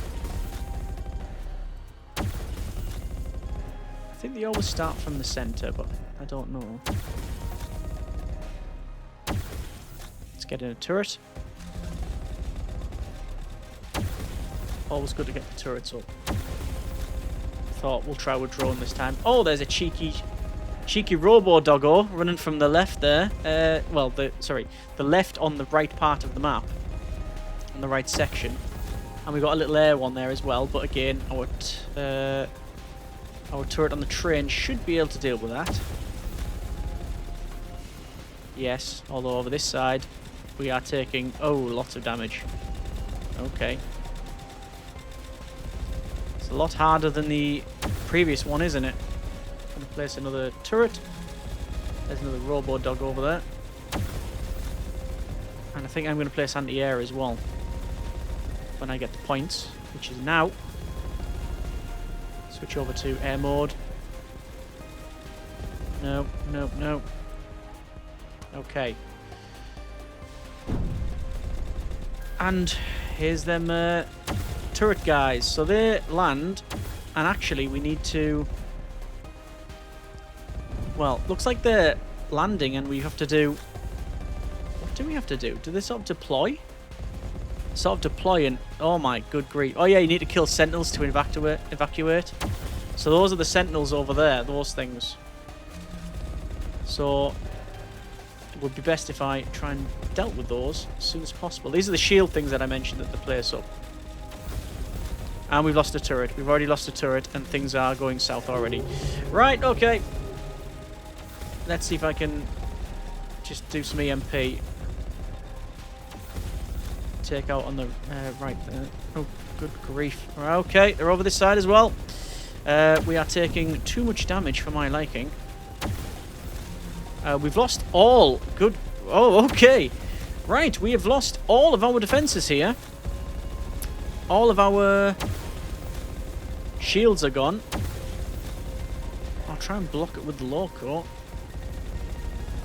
I think they always start from the center, but I don't know. Let's get in a turret. Always good to get the turrets up. Thought we'll try with drone this time. Oh, there's a cheeky Cheeky robo doggo running from the left there. Well, the left on the right part of the map, on the right section, and we got a little air one there as well. But again, our turret on the train should be able to deal with that. Yes, although over this side we are taking lots of damage. Okay, it's a lot harder than the previous one, isn't it? Gonna place another turret. There's another robo dog over there. And I think I'm going to place anti-air as well when I get the points, which is now. Switch over to air mode. No, no, no. Okay. And here's them turret guys. So they land, and actually we need to... Well, looks like they're landing, and we have to do... What do we have to do? Do they sort of deploy? Sort of deploy and... Oh my good grief. Oh yeah, you need to kill sentinels to evacuate. So those are the sentinels over there, those things. So it would be best if I try and dealt with those as soon as possible. These are the shield things that I mentioned that they place up. And we've lost a turret. We've already lost a turret, and things are going south already. Right, okay. Let's see if I can just do some EMP. Take out on the right there. Oh, good grief. Okay, they're over this side as well. We are taking too much damage for my liking. We've lost all. Good. Oh, okay. Right, we have lost all of our defenses here. All of our shields are gone. I'll try and block it with the loco.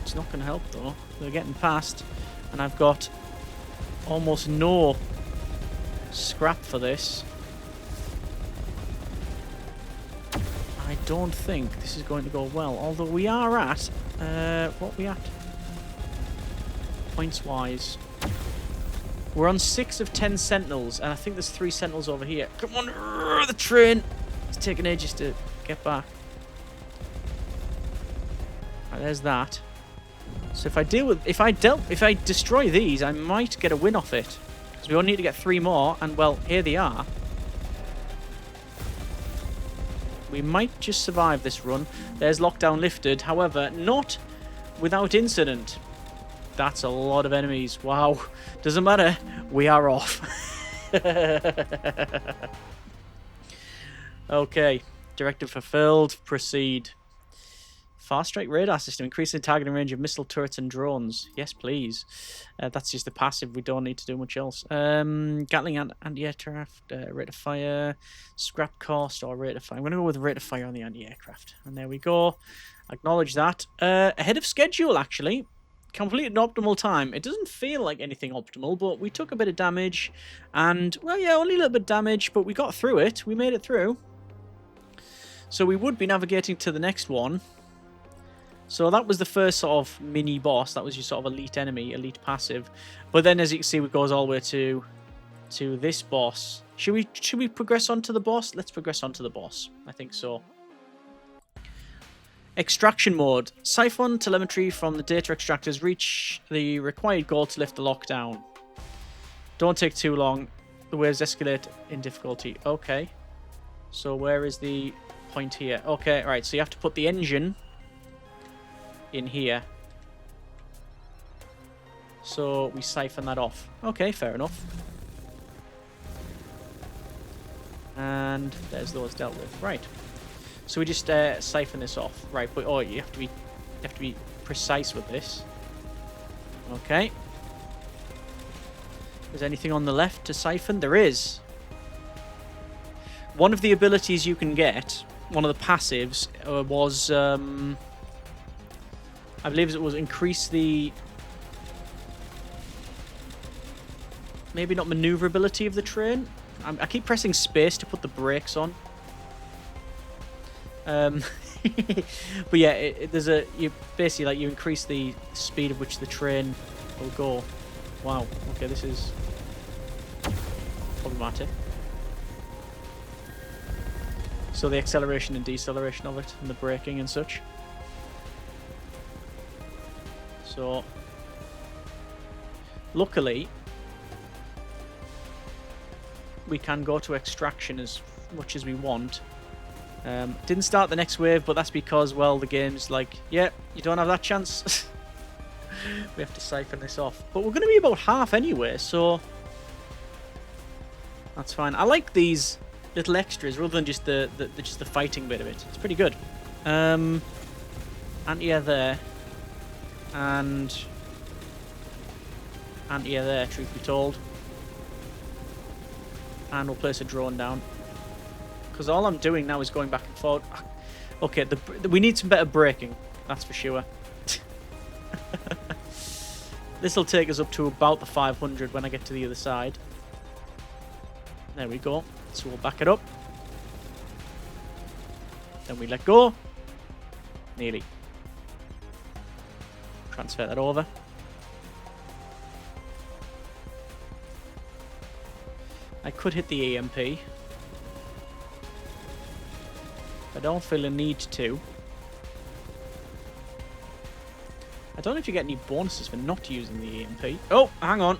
It's not going to help though. They're getting past, and I've got almost no scrap for this. I don't think this is going to go well. Although we are at what are we at? Points wise, we're on 6 of 10 sentinels, and I think there's 3 sentinels over here. Come on, the train! It's taking ages to get back. Right, there's that. So if I destroy these, I might get a win off it. Because we only need to get 3 more, and well, here they are. We might just survive this run. There's lockdown lifted, however, not without incident. That's a lot of enemies. Wow. Doesn't matter. We are off. Okay. Directive fulfilled. Proceed. Fast strike radar system, increasing targeting range of missile turrets and drones. Yes, please. That's just the passive. We don't need to do much else. Gatling anti-aircraft, rate of fire, scrap cost, or rate of fire. I'm going to go with rate of fire on the anti-aircraft. And there we go. Acknowledge that. Ahead of schedule, actually. Completed an optimal time. It doesn't feel like anything optimal, but we took a bit of damage. And, well, yeah, only a little bit of damage, but we got through it. We made it through. So we would be navigating to the next one. So that was the first sort of mini boss. That was your sort of elite enemy, elite passive. But then, as you can see, it goes all the way to this boss. Should we progress on to the boss? Let's progress on to the boss. I think so. Extraction mode. Siphon telemetry from the data extractors. Reach the required goal to lift the lockdown. Don't take too long. The waves escalate in difficulty. Okay. So where is the point here? Okay, right. So you have to put the engine in here. So we siphon that off. Okay, fair enough. And there's those dealt with. Right. So we just siphon this off. Right, but oh, you have to be precise with this. Okay. Is anything on the left to siphon? There is. One of the abilities you can get, one of the passives, was I believe it was increase the... Maybe not maneuverability of the train. I keep pressing space to put the brakes on. But yeah, there's a... You basically, like, you increase the speed at which the train will go. Wow. Okay, this is problematic. So the acceleration and deceleration of it, and the braking and such. So, luckily, we can go to extraction as much as we want. Didn't start the next wave, but that's because, well, the game's like, yeah, you don't have that chance. We have to siphon this off. But we're going to be about half anyway, so that's fine. I like these little extras rather than just the fighting bit of it. It's pretty good. Anti-air there. And anti-air there, truth be told. And we'll place a drone down. Because all I'm doing now is going back and forward. Okay, we need some better braking. That's for sure. This will take us up to about the 500 when I get to the other side. There we go. So we'll back it up. Then we let go. Nearly. Transfer that over. I could hit the EMP. I don't feel a need to. I don't know if you get any bonuses for not using the EMP. Oh, hang on.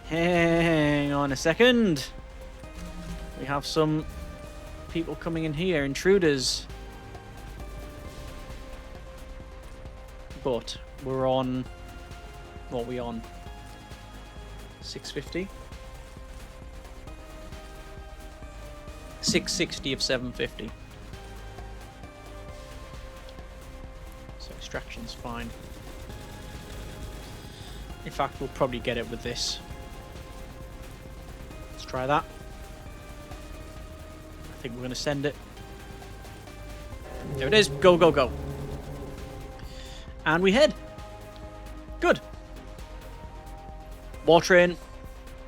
Hang on a second. We have some people coming in here. Intruders. But we're on... What are we on? 650? 660 of 750. So extraction's fine. In fact, we'll probably get it with this. Let's try that. I think we're going to send it. There it is. Go, go, go. And we head. Good. War train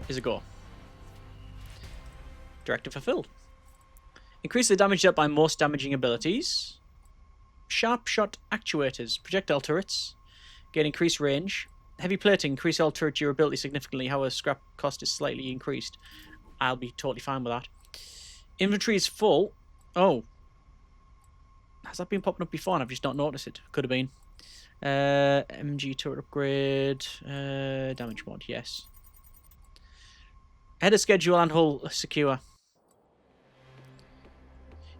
is a go. Directive fulfilled. Increase the damage dealt by most damaging abilities. Sharp shot actuators. Projectile turrets. Gain increased range. Heavy plating. Increase all turret durability significantly. However, scrap cost is slightly increased. I'll be totally fine with that. Inventory is full. Oh. Has that been popping up before and I've just not noticed it? Could have been. MG turret upgrade. Damage mod, yes. Header schedule and hull secure.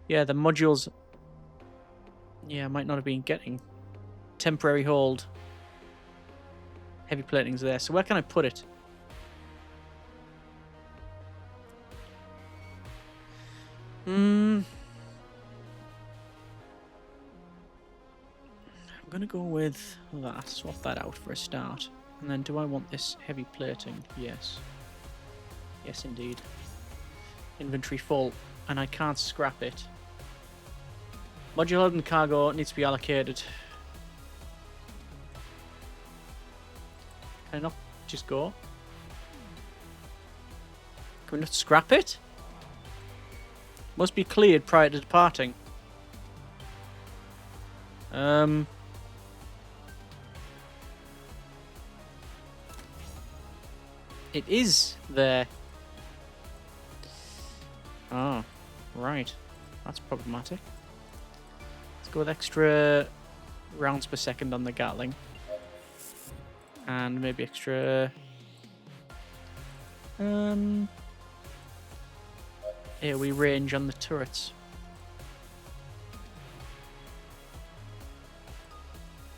Yeah, the modules... Yeah, I might not have been getting. Temporary hold. Heavy plating's there. So where can I put it? I'm going to go with that. Swap that out for a start. And then do I want this heavy plating? Yes. Yes, indeed. Inventory full. And I can't scrap it. Module load and cargo needs to be allocated. Can I not just go? Can we not scrap it? Must be cleared prior to departing. It is there. Ah, right. That's problematic. Let's go with extra rounds per second on the Gatling. And maybe extra... AoE range on the turrets.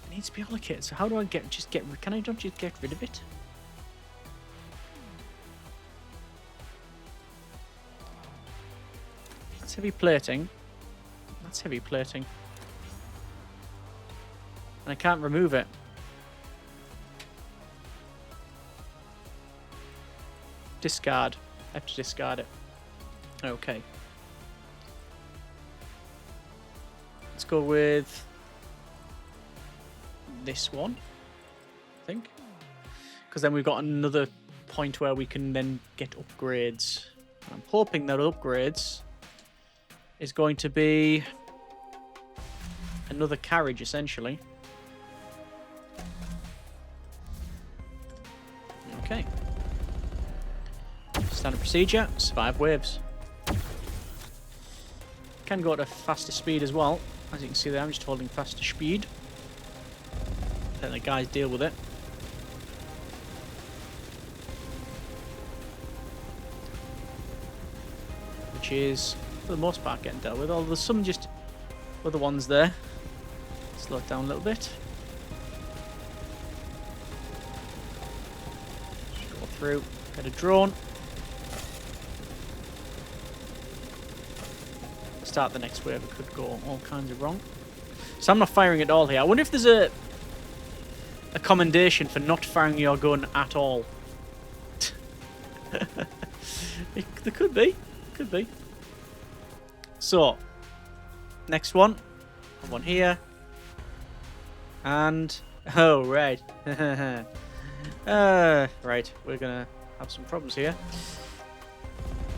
It needs to be allocated, so how do I can I not just get rid of it? That's heavy plating. That's heavy plating. And I can't remove it. Discard. I have to discard it. Okay. Let's go with this one, I think. Because then we've got another point where we can then get upgrades. I'm hoping that upgrades is going to be another carriage, essentially. Okay. Standard procedure, survive waves. Can go at a faster speed as well. As you can see there, I'm just holding faster speed. Let the guys deal with it. Which is, for the most part, getting dealt with. Although there's some just other ones there. Slow it down a little bit. Just go through, get a drone. Start the next wave, it could go all kinds of wrong. So I'm not firing at all here. I wonder if there's a commendation for not firing your gun at all. There could be. Could be. So, next one. One here. And... oh, right. Right, we're gonna have some problems here.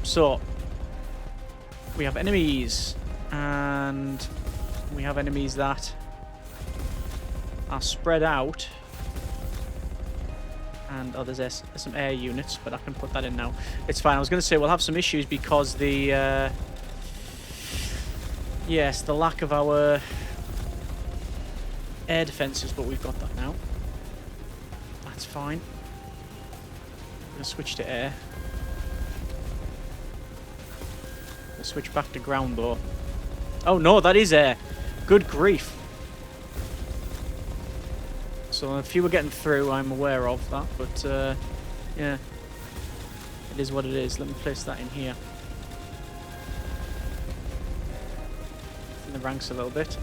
So, we have enemies. And we have enemies that are spread out. And oh, there's some air units, but I can put that in now. It's fine. I was going to say we'll have some issues because the yes, the lack of our air defenses, but we've got that now. That's fine. I'm going to switch to air. I'll switch back to ground though. Oh no, that is air. Good grief. So a few are getting through, I'm aware of that, but yeah, it is what it is. Let me place that in here. In the ranks a little bit.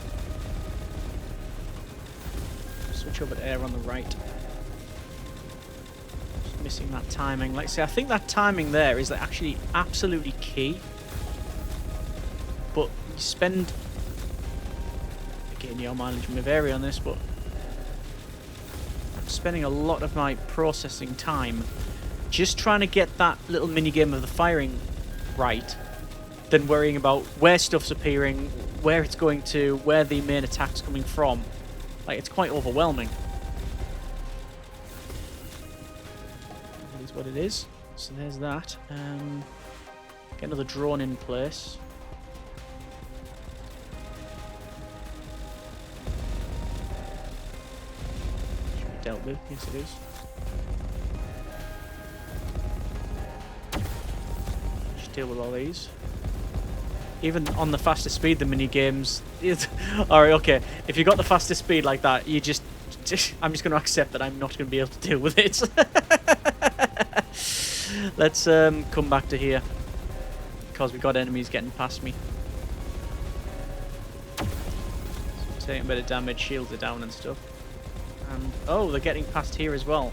Switch over to air on the right. Just missing that timing. Like I say, I think that timing there is actually absolutely key. But you spend, again, your mileage may vary on this, but spending a lot of my processing time just trying to get that little mini game of the firing right than worrying about where stuff's appearing, where it's going to, where the main attack's coming from. Like, it's quite overwhelming. It is what it is. So there's that. Get another drone in place. Dealt with, yes it is. Just deal with all these. Even on the fastest speed, the mini games. Alright, okay. If you got the fastest speed like that, you just I'm just going to accept that I'm not going to be able to deal with it. Let's come back to here because we've got enemies getting past me. So taking a bit of damage, shields are down and stuff. And oh, they're getting past here as well.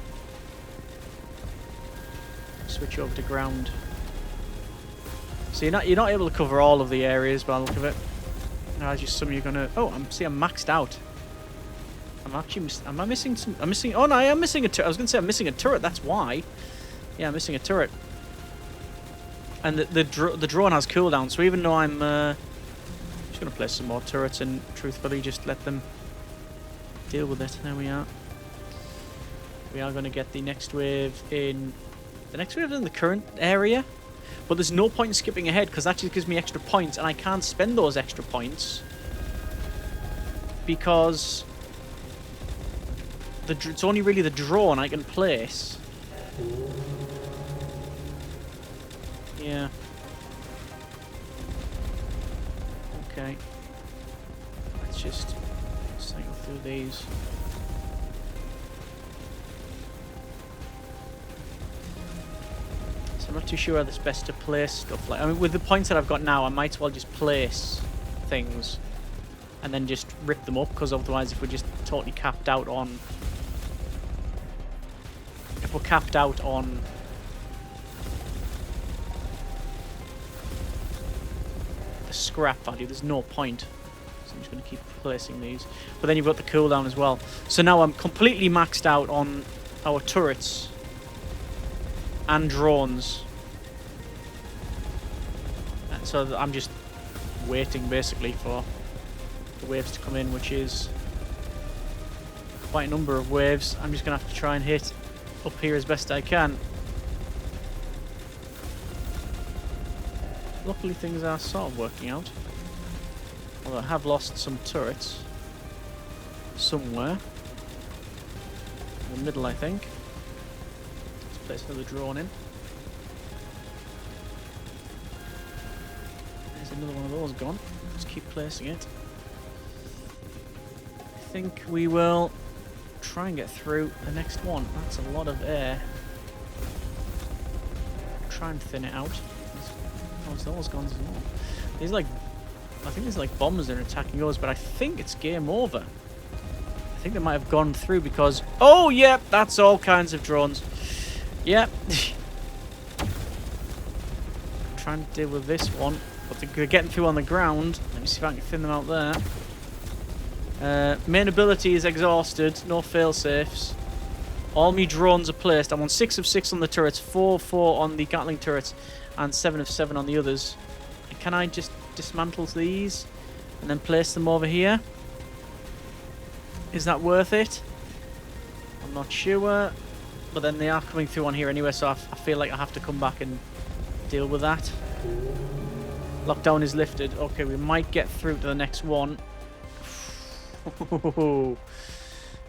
Switch over to ground. So you're not able to cover all of the areas by the look of it. No, just some you're gonna. Oh, I'm maxed out. I'm actually. Am I missing some? I'm missing. Oh no, I am missing a turret. I was gonna say I'm missing a turret. That's why. Yeah, I'm missing a turret. And the drone has cooldown. So even though I'm just gonna place some more turrets and truthfully just let them deal with it. There we are. We are going to get the next wave in. The next wave in the current area, but there's no point in skipping ahead because that just gives me extra points, and I can't spend those extra points because it's only really the drone I can place. Yeah. Okay. Let's just cycle through these. So I'm not too sure how it's best to place stuff. Like, I mean, with the points that I've got now, I might as well just place things and then just rip them up, because otherwise, if we're just totally capped out on, if we're capped out on the scrap value, there's no point. I'm just going to keep placing these. But then you've got the cooldown as well. So now I'm completely maxed out on our turrets and drones. And so I'm just waiting basically for the waves to come in, which is quite a number of waves. I'm just going to have to try and hit up here as best I can. Luckily things are sort of working out. Although I have lost some turrets somewhere. the middle, I think. Let's place another drone in. There's another one of those gone. Let's keep placing it. I think we will try and get through the next one. That's a lot of air. Try and thin it out. Oh, those guns as well. These like, I think there's like bombs that are attacking us, but I think it's game over. I think they might have gone through because, oh yeah, that's all kinds of drones. Yep. Trying to deal with this one, but they're getting through on the ground. Let me see if I can thin them out there. Main ability is exhausted. No fail-safes. All me drones are placed. I'm on 6 of 6 on the turrets, 4 of 4 on the Gatling turrets, and 7 of 7 on the others. And can I just dismantle these and then place them over here? Is that worth it? I'm not sure. But then they are coming through on here anyway, so I feel like I have to come back and deal with that. Lockdown is lifted. Okay, we might get through to the next one.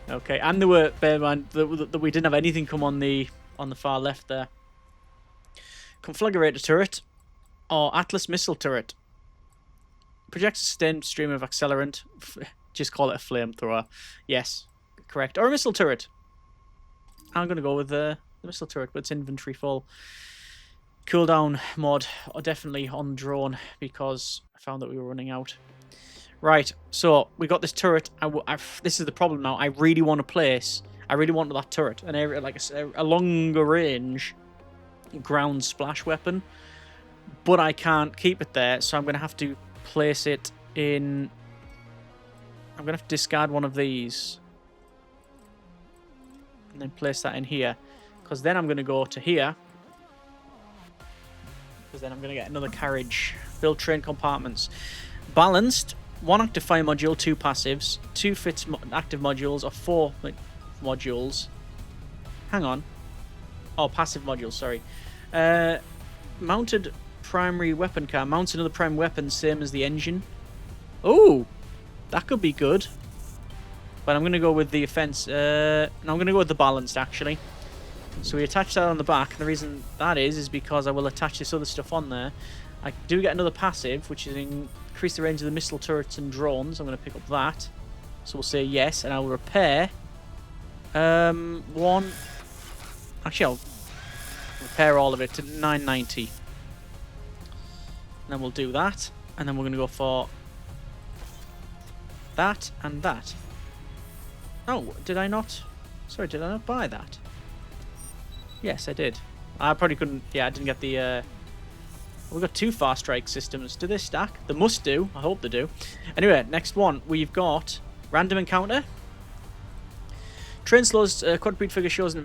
Okay, and there were, bear in mind that we didn't have anything come on the far left there. Conflagrator turret or Atlas missile turret. Projects a sustained stream of accelerant. Just call it a flamethrower. Yes, correct. Or a missile turret. I'm going to go with the missile turret, but it's inventory full. Cooldown mod, or definitely on drone, because I found that we were running out. Right, so we got this turret. This is the problem now. I really want to place. I really want that turret, an area like a longer range ground splash weapon, but I can't keep it there, so I'm going to have to place it in. I'm going to have to discard one of these. And then place that in here. Because then I'm going to go to here. Because then I'm going to get another carriage. Build train compartments. Balanced. 1 active fire module, 2 passives. 2 fixed active modules, or 4 modules. Hang on. Oh, passive modules, sorry. Mounted primary weapon car. Mounts another prime weapon, same as the engine. Oh! That could be good. But I'm going to go with the offense. No, I'm going to go with the balanced, actually. So we attach that on the back. And the reason that is because I will attach this other stuff on there. I do get another passive, which is increase the range of the missile turrets and drones. I'm going to pick up that. So we'll say yes, and I'll repair. One. Actually, I'll repair all of it to 990. And then we'll do that. And then we're going to go for that and that. Oh, did I not? Sorry, did I not buy that? Yes, I did. I probably couldn't. Yeah, I didn't get the. We've got 2 fast strike systems. Do they stack? They must do. I hope they do. Anyway, next one. We've got random encounter. Train slows. Quadruped figure shows.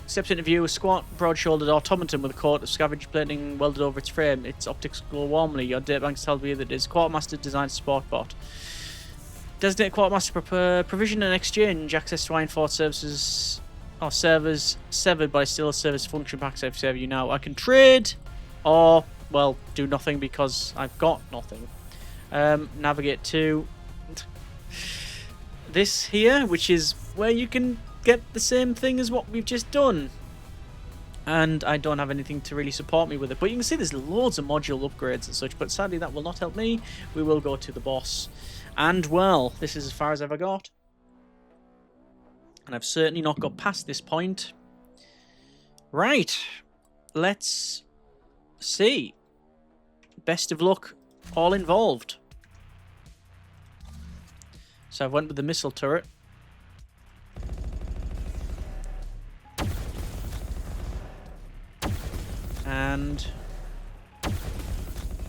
Steps into view. A squat, broad-shouldered automaton with a coat of scavenge plating welded over its frame. Its optics glow warmly. Your databanks tell me that it is quartermaster designed support bot. Designate quartermaster provision and exchange access to Ironfront services or servers severed by still service function packs I've served you now. I can trade or, well, do nothing because I've got nothing. Navigate to this here, which is where you can get the same thing as what we've just done. And I don't have anything to really support me with it. But you can see there's loads of module upgrades and such, but sadly that will not help me. We will go to the boss. And, well, this is as far as I've ever got. And I've certainly not got past this point. Right. Let's see. Best of luck, all involved. So I went with the missile turret. And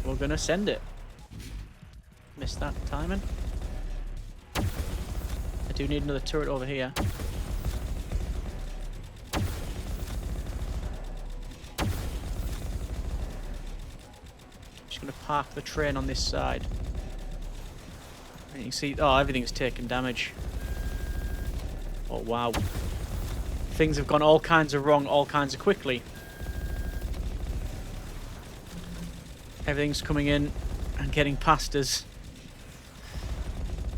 we're going to send it. Missed that timing. I do need another turret over here. Just going to park the train on this side. And you can see, oh, everything's taken damage. Oh, wow. Things have gone all kinds of wrong, all kinds of quickly. Everything's coming in and getting past us.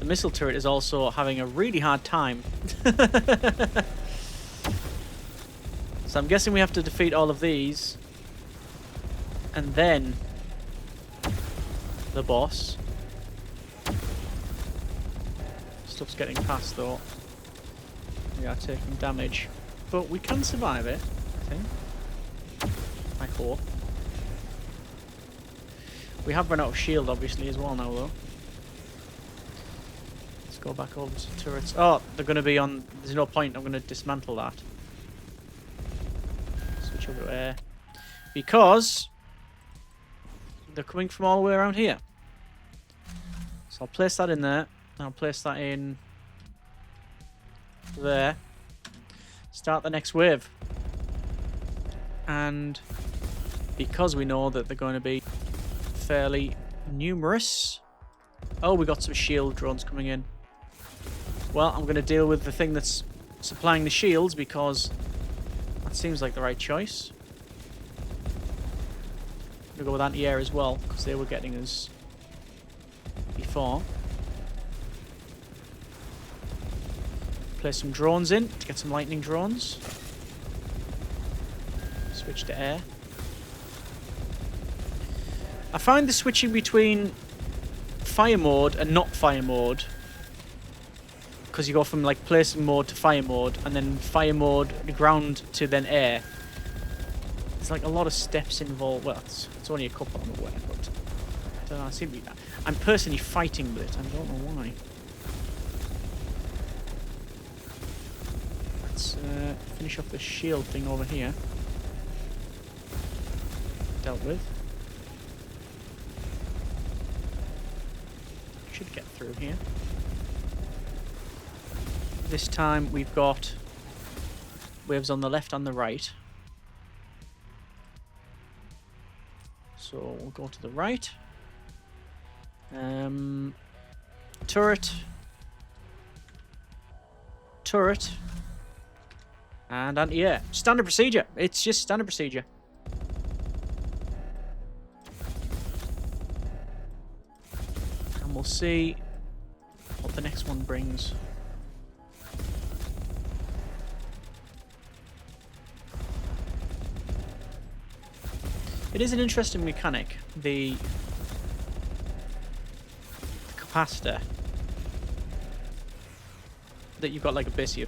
The missile turret is also having a really hard time. So I'm guessing we have to defeat all of these. And then the boss. Stuff's getting past though. We are taking damage. But we can survive it, I think. I hope. We have run out of shield obviously as well now though. Let's go back over to turrets. Oh, they're going to be on... There's no point. I'm going to dismantle that. Switch over to air. Because they're coming from all the way around here. So I'll place that in there. And I'll place that in there. Start the next wave. And because we know that they're going to be fairly numerous... Oh, we got some shield drones coming in. Well, I'm going to deal with the thing that's supplying the shields because that seems like the right choice. I'm going to go with anti-air as well because they were getting us before. Place some drones in to get some lightning drones. Switch to air. I find the switching between fire mode and not fire mode, because you go from like placing mode to fire mode and then fire mode ground to then air. It's like a lot of steps involved. Well, it's only a couple I'm aware, but I don't know. I'm personally fighting with it. I don't know why. Let's finish off the shield thing over here. Dealt with. Should get through here. This time we've got waves on the left and the right. So we'll go to the right. Turret. Turret. And anti-air. Standard procedure. It's just standard procedure. And we'll see what the next one brings. It is an interesting mechanic, the capacitor. That you've got like basically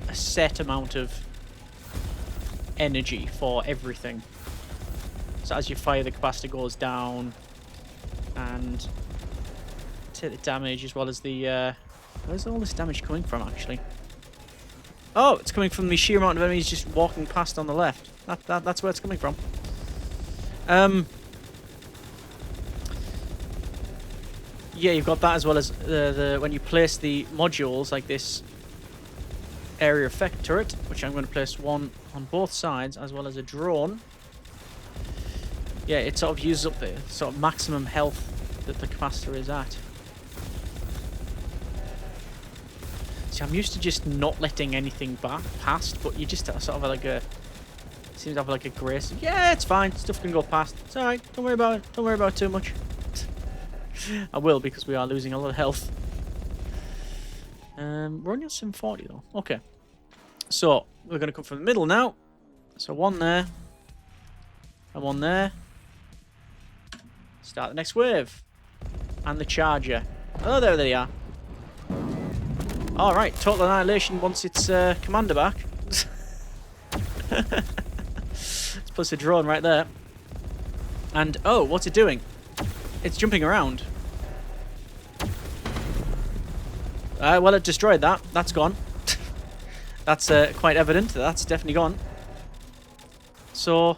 a set amount of energy for everything. So as you fire, the capacitor goes down and take the damage as well as the... where's all this damage coming from actually? Oh, it's coming from the sheer amount of enemies just walking past on the left. That's where it's coming from. Yeah, you've got that as well as the when you place the modules like this area effect turret, which I'm going to place one on both sides, as well as a drone. Yeah, it sort of uses up the sort of maximum health that the capacitor is at. See, I'm used to just not letting anything past, but you just sort of like a... Seems to have like a grace. Yeah, it's fine. Stuff can go past. It's alright. Don't worry about it. Don't worry about it too much. I will, because we are losing a lot of health. We're only at 740 though. Okay. So, we're going to come from the middle now. So, one there. And one there. Start the next wave. And the charger. Oh, there they are. Alright, total annihilation once it's commander back. Let's place a drone right there. And, oh, what's it doing? It's jumping around. Well, it destroyed that. That's gone. That's quite evident. That's definitely gone. So,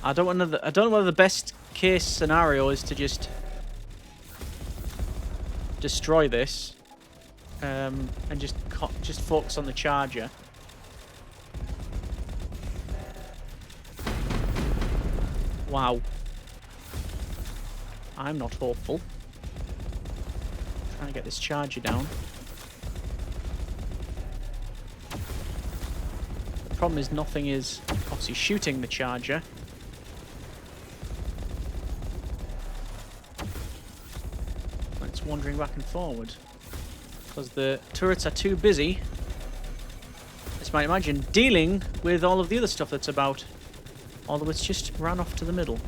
I don't know whether the best case scenario is to just destroy this. And just focus on the charger. Wow. I'm not hopeful. Trying to get this charger down. The problem is nothing is obviously shooting the charger. When it's wandering back and forward. Because the turrets are too busy. This might imagine, dealing with all of the other stuff that's about. Although it's just ran off to the middle.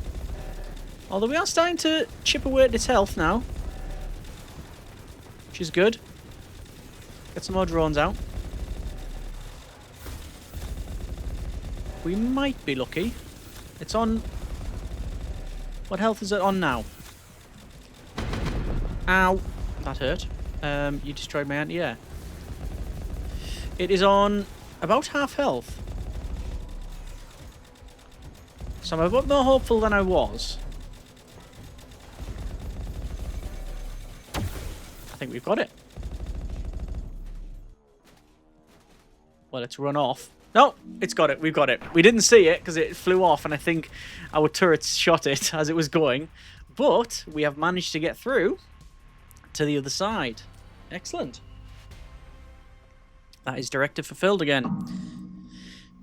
Although we are starting to chip away at its health now. Which is good. Get some more drones out. We might be lucky. It's on... What health is it on now? Ow. That hurt. You destroyed my anti-air. It is on about half health. So I'm a bit more hopeful than I was. I think we've got it. Well, it's run off. No, it's got it. We've got it. We didn't see it because it flew off, and I think our turrets shot it as it was going. But we have managed to get through to the other side. Excellent. That is directive fulfilled again.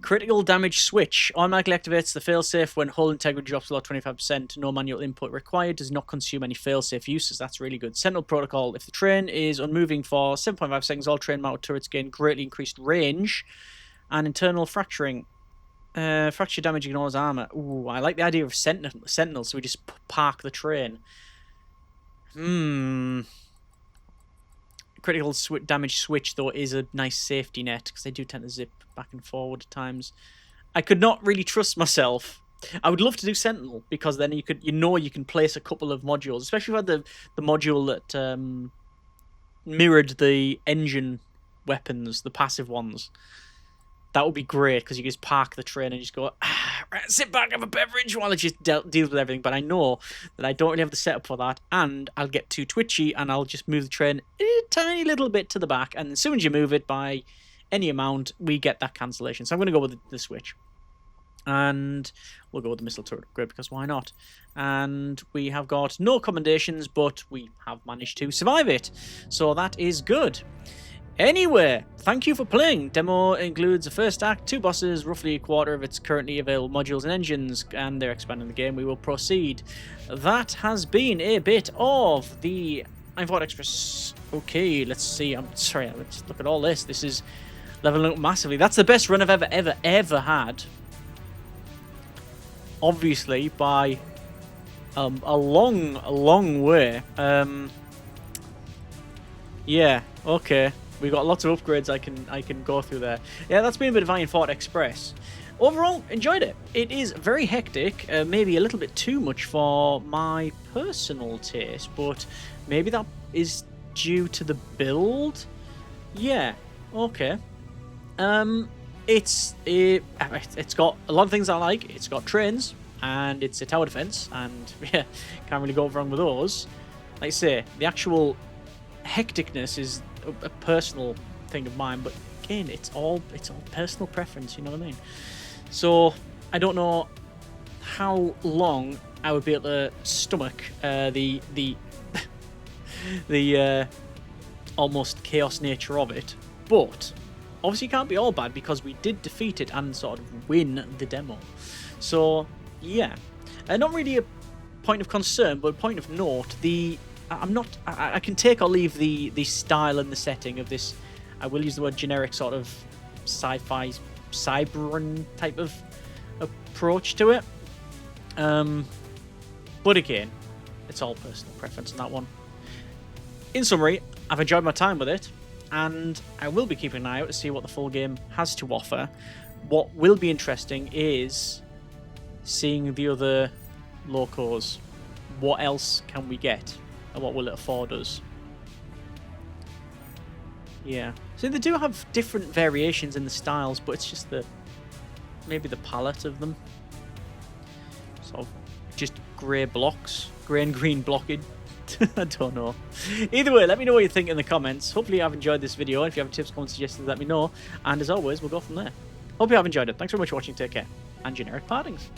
Critical damage switch. Automatically activates the failsafe when hull integrity drops below 25%. No manual input required. Does not consume any failsafe uses. That's really good. Sentinel protocol. If the train is unmoving for 7.5 seconds, all train mounted turrets gain greatly increased range. And internal fracturing. Fracture damage ignores armor. Ooh, I like the idea of sentinels, so we just park the train. Critical damage switch, though, is a nice safety net, because they do tend to zip back and forward at times. I could not really trust myself. I would love to do Sentinel, because then you can place a couple of modules, especially if you had the module that mirrored the engine weapons, the passive ones. That would be great, because you can just park the train and just go, right, sit back, have a beverage, while it just deals with everything. But I know that I don't really have the setup for that, and I'll get too twitchy, and I'll just move the train a tiny little bit to the back, and as soon as you move it by any amount, we get that cancellation. So I'm going to go with the switch. And we'll go with the missile turret upgrade, because why not? And we have got no commendations, but we have managed to survive it. So that is good. Anyway, thank you for playing. Demo includes a first act, 2 bosses, roughly a quarter of its currently available modules and engines, and they're expanding the game. We will proceed. That has been a bit of the Ironfront Express. Okay, let's see. I'm sorry, let's look at all this. This is leveling up massively. That's the best run I've ever had. Obviously, by a long way. Yeah, okay. We got lots of upgrades I can go through there. Yeah, that's been a bit of Ironfront Express. Overall, enjoyed it. It is very hectic, maybe a little bit too much for my personal taste, but maybe that is due to the build. Yeah, okay. It's got a lot of things I like. It's got trains, and it's a tower defense, and yeah, can't really go wrong with those. Like I say, the actual hecticness is a personal thing of mine, but again, it's all personal preference, you know what I mean? So I don't know how long I would be able to stomach the almost chaos nature of it, but obviously it can't be all bad, because we did defeat it and sort of win the demo. So yeah, not really a point of concern, but a point of note. I can take or leave the style and the setting of this. I will use the word generic, sort of sci-fi, cyber type of approach to it. But again, it's all personal preference in that one. In summary, I've enjoyed my time with it, and I will be keeping an eye out to see what the full game has to offer. What will be interesting is seeing the other locos. What else can we get? And what will it afford us? Yeah. So they do have different variations in the styles, but it's just maybe the palette of them. Sort of just grey blocks. Grey and green blockage. I don't know. Either way, let me know what you think in the comments. Hopefully you have enjoyed this video. If you have tips, comments, suggestions, let me know. And as always, we'll go from there. Hope you have enjoyed it. Thanks very much for watching. Take care. And generic partings.